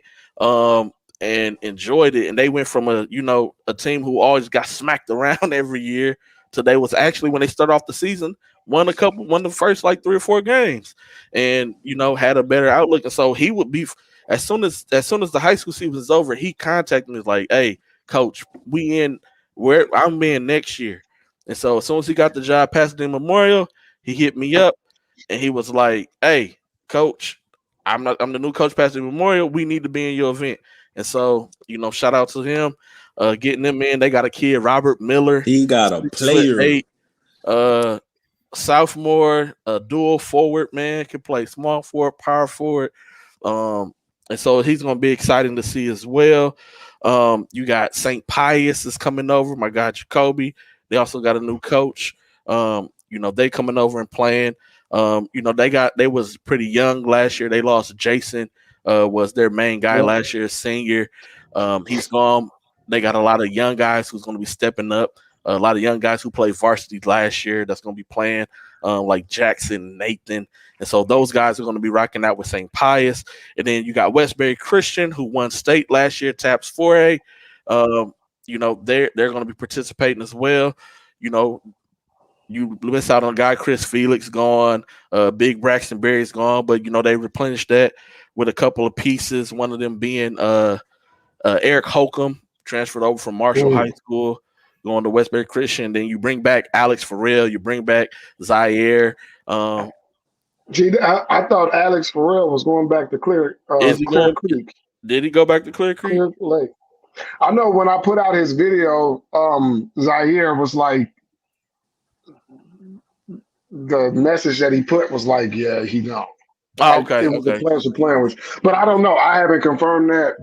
and enjoyed it. And they went from a team who always got smacked around every year to they was actually, when they started off the season, won the first like 3 or 4 games and, had a better outlook. And so he would be, as soon as the high school season was over, he contacted me like, hey, coach, I'm in next year. And so as soon as he got the job Pasadena Memorial, he hit me up and he was like, hey, coach, I'm the new coach Pasadena Memorial. We need to be in your event. And so, shout out to him, getting them in. They got a kid, Robert Miller. He got a player. 8, sophomore, dual forward, man, can play small forward, power forward. And so he's going to be exciting to see as well. You got St. Pius is coming over. My guy, Jacoby. They also got a new coach. They coming over and playing. They was pretty young last year. They lost Jason, was their main guy last year, senior. He's gone. They got a lot of young guys who's going to be stepping up. a lot of young guys who played varsity last year that's going to be playing, like Jackson, Nathan. And so those guys are going to be rocking out with St. Pius. And then you got Westbury Christian, who won state last year, TAPS 4A. They're going to be participating as well. You miss out on a guy, Chris Felix gone, Big Braxton Berry's gone, but they replenished that with a couple of pieces. One of them being Eric Holcomb, transferred over from Marshall High School, going to Westbury Christian. Then you bring back Alex Farrell, you bring back Zaire. I thought Alex Farrell was going back to Clear Creek. Did he go back to Clear Creek? Clear Lake. I know when I put out his video, Zaire was like, the message that he put was like, yeah, he don't. Oh, okay. It was the pleasure playing with, but I don't know. I haven't confirmed that.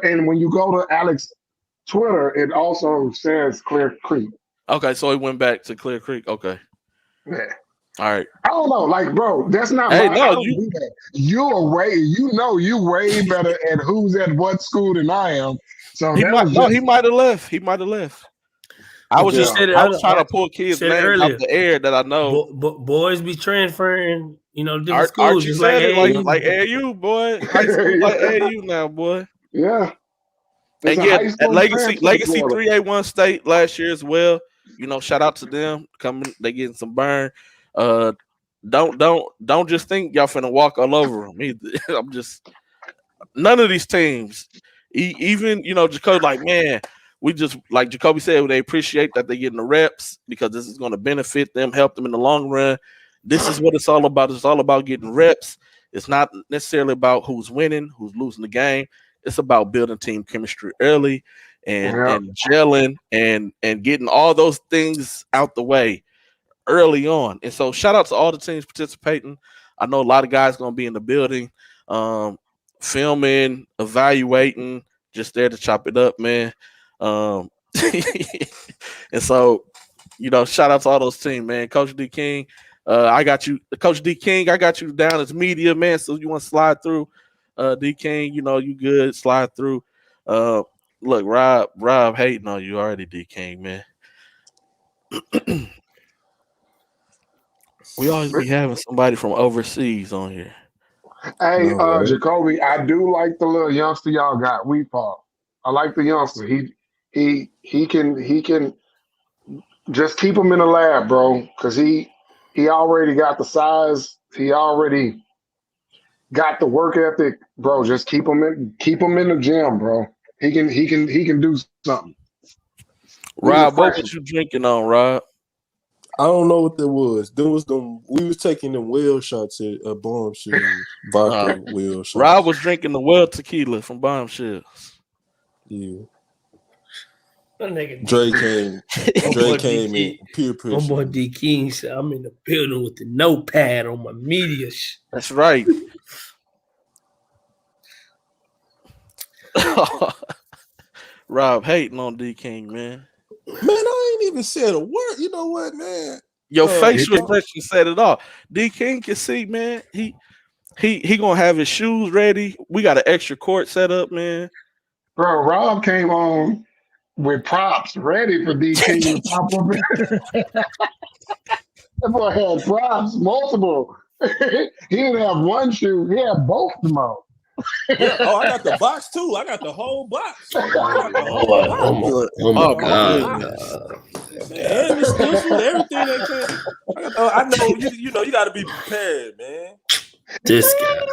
And when you go to Alex Twitter, it also says Clear Creek. Okay, so he went back to Clear Creek. Okay. Yeah. All right. I don't know, like, bro, that's not. Hey, my, no, I don't do that. You're way, you way better at who's at what school than I am. So he might have left. He might have left. I was trying to pull kids' names out the air that I know. Boys be transferring, different schools. Archie said it like AU, boy. High school like AU now, boy. Yeah. And at Legacy 3A1 State last year as well. Shout out to them. They getting some burn. Don't just think y'all finna walk all over them either. I'm just none of these teams. Even Jacoby, like, man, we just, like Jacoby said, they appreciate that they're getting the reps because this is going to benefit them, help them in the long run. This is what it's all about. It's all about getting reps. It's not necessarily about who's winning, who's losing the game. It's about building team chemistry early and gelling and getting all those things out the way early on. And so shout out to all the teams participating. I know a lot of guys going to be in the building, filming, evaluating, just there to chop it up, man. And so, shout out to all those teams, man. Coach D King, I got you. Coach D King, I got you down as media, man. So you want to slide through, D King? You good? Slide through. Look, Rob hating on you already, D King, man. We always be having somebody from overseas on here. Hey, Jacoby, I do like the little youngster y'all got. I like the youngster. He can just keep him in the lab, bro, because he already got the size. He already got the work ethic, bro. Just keep him in the gym, bro. He can do something. Rob, what was you drinking on, Rob? I don't know what that was. We was taking them whale shots at Bombshell. Vodka whale shots. Rob was drinking the well tequila from Bombshell. Yeah. Dre came in peer pressure. My boy D King said, I'm in the building with the notepad on my media. That's right. Rob hating on D King, man. Man, I ain't even said a word. You know what, man? Your facial expression said it all. D King can see, man. He gonna have his shoes ready. We got an extra court set up, man. Bro, Rob came on with props ready for D King to pop up. That boy had props, multiple. He didn't have one shoe, he had both of them out. Yeah. I got the box too. I got the whole box. Oh my God. Man, everything that came. I know you got to be prepared, man. This guy.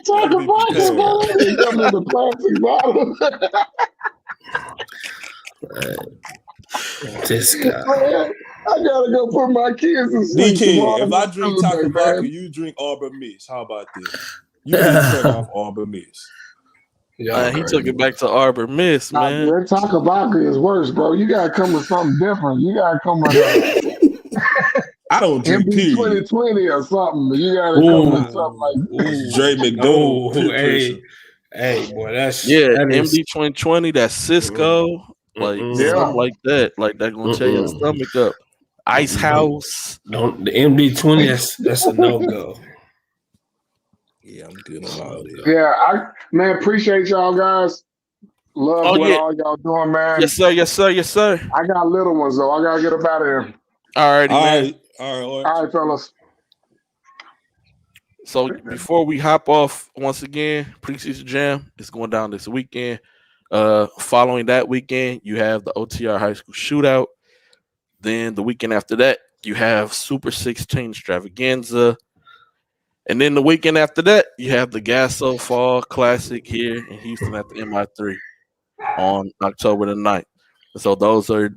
Talk about the plastic bottle. This guy. I gotta go put my kids in sleep. If I drink Taco Vodka, you drink Arbor Mist. How about this? You need to turn off Arbor Mist. He took it back to Arbor Mist, man. That Taco Vodka is worse, bro. You gotta come with something different. You gotta come with I don't drink MD 2020 or something. You gotta come with something like Dre McDonald. Hey, boy, that MD 2020. That's Cisco, something like that. Like that gonna tear your stomach up. Ice House. The MD 20. That's a no go. Yeah, I'm good on all this. Yeah, I appreciate y'all guys. Love Oh what yeah, all y'all doing, man. yes sir, yes sir, yes sir. I got little ones though. I gotta get up out of here. Alrighty, man. All All right, fellas. So before we hop off, once again, preseason jam is going down this weekend. Following that weekend, you have the OTR high school shootout. Then the weekend after that, you have Super 16 extravaganza. And then the weekend after that, you have the Gasso Fall Classic here in Houston at the MI3 on October the 9th. So those are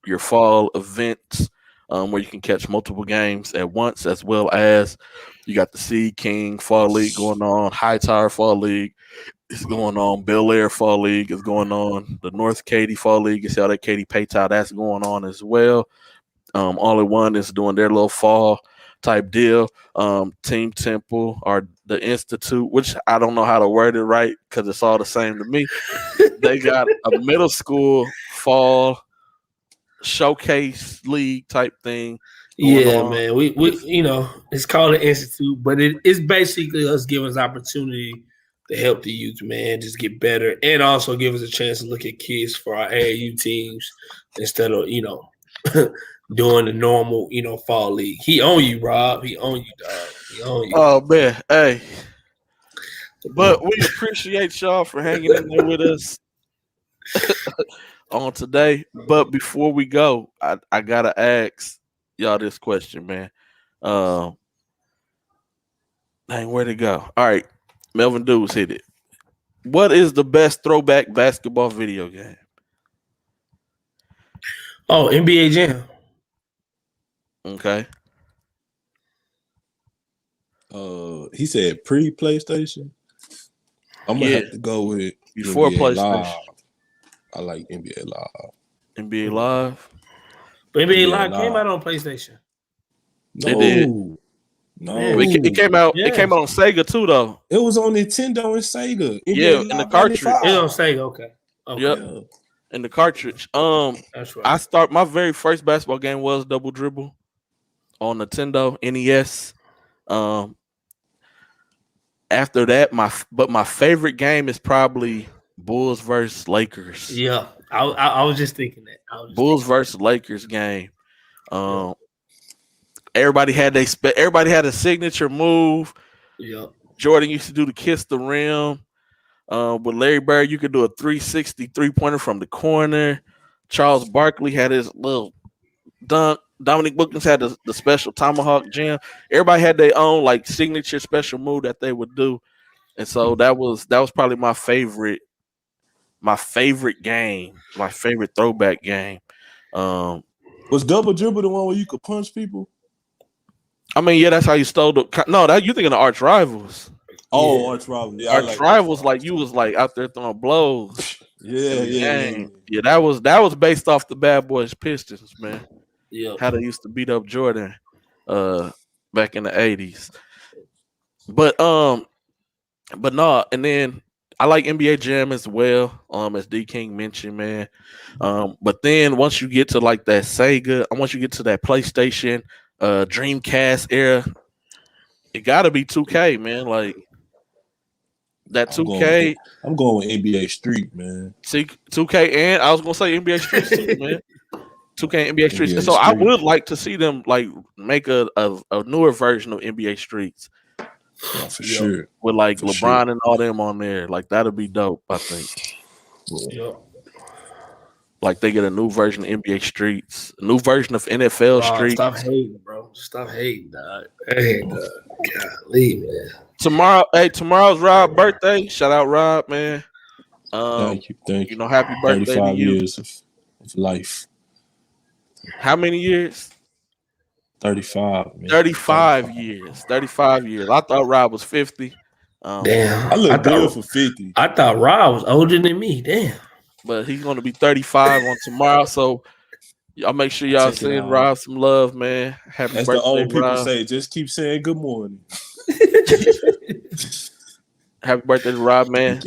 your fall events where you can catch multiple games at once, as well as you got the Sea King Fall League going on, High Tower Fall League is going on, Bel Air Fall League is going on, the North Katy Fall League, you see how that Katy Paytown, that's going on as well. All in One is doing their little fall type deal. Team Temple or the Institute, which I don't know how to word it right because it's all the same to me. They got a middle school fall showcase league type thing. Yeah, man. We it's called an institute, but it's basically us giving us opportunity to help the youth, man, just get better, and also give us a chance to look at kids for our AAU teams instead of doing the normal fall league. He own you, Rob. He own you, dog. He own you. Oh man, hey. But we appreciate y'all for hanging in there with us on today. But before we go, I gotta ask y'all this question, man. Dang, where'd it go? All right, Melvin Dewes hit it. What is the best throwback basketball video game? Oh, NBA Jam. Okay. He said pre-PlayStation. I'm gonna have to go with before NBA PlayStation. Live. I like NBA Live. NBA Live. But NBA Live came out on PlayStation. No, it did. No, it came out. Yeah. It came out on Sega too, though. It was on Nintendo and Sega. Yeah, in the cartridge. It on Sega. Okay. Yep. Yeah. In the cartridge. That's right. My very first basketball game was Double Dribble on Nintendo NES. After that, my favorite game is probably Bulls versus Lakers. Yeah, I was just thinking that. Bulls versus Lakers game. Everybody had a signature move. Yeah. Jordan used to do the kiss the rim. With Larry Bird, you could do a 360 3-pointer from the corner. Charles Barkley had his little dunk. Dominic Wilkins had the special tomahawk jam. Everybody had their own like signature special move that they would do, and so that was probably my favorite game, my favorite throwback game. Was Double Dribble the one where you could punch people? I mean, yeah, that's how you stole the. No, that you thinking of Arch Rivals. Oh, Arch Rivals. Yeah, Arch Rivals, like you was like out there throwing blows. Yeah. That was based off the Bad Boys Pistons, man. Yeah, how they used to beat up Jordan, back in the 80s. But no, and then I like NBA Jam as well. As D King mentioned, man. But then once you get to like that Sega, once you get to that PlayStation, Dreamcast era, it gotta be 2K, man. Like that 2K. I'm going with NBA Street, man. See, 2K, and I was gonna say NBA Street too, man. 2K NBA Streets. And so I would like to see them like make a newer version of NBA Streets. Yeah, for sure. With like LeBron and all them on there. Like that'd be dope, I think. Yeah. Like they get a new version of NBA Streets, a new version of NFL Streets. Stop hating, bro. Stop hating, dog. Hey, dog. Golly, man. Tomorrow's Rob's birthday. Shout out Rob, man. Thank you. You know, happy birthday 35 to you. years of life. How many years? 35. Man. 35 years. 35 years. I thought Rob was 50. Damn. I look good for 50. I thought Rob was older than me. Damn. But he's going to be 35 on tomorrow. So y'all make sure y'all send Rob some love, man. Happy birthday, the old people Rob. say. Just keep saying good morning. Happy birthday to Rob, man.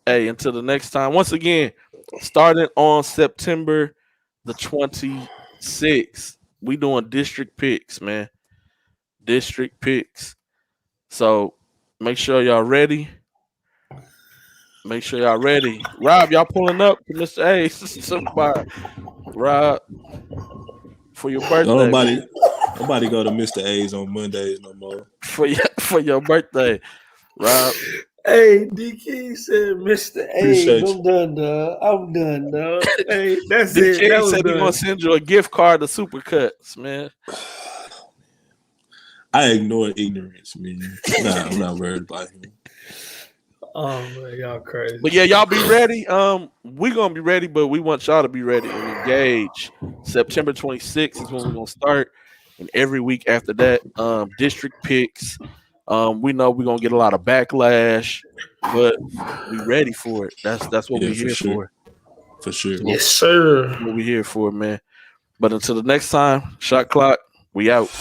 Until the next time. Once again, starting on September the 26th, we doing district picks, man. District picks. So make sure y'all ready. Make sure y'all ready. Rob, y'all pulling up to Mr. A. Somebody. Rob, for your birthday. Nobody go to Mr. A's on Mondays no more. For your birthday, Rob. Hey, DK said, Mr. Appreciate A, I'm done, dog. I'm done, dog. Hey, that's it. DK That was said he's gonna send you a gift card to Supercuts, man. I ignore ignorance, man. I'm not worried about him. Oh man, y'all crazy. But yeah, y'all be ready. We're gonna be ready, but we want y'all to be ready and engage. September 26th is when we're gonna start, and every week after that, district picks. We know we're gonna get a lot of backlash, but we ready for it. That's what we're here for. For sure. Yes, sir. That's what we're here for, man. But until the next time, Shot Clock, we out.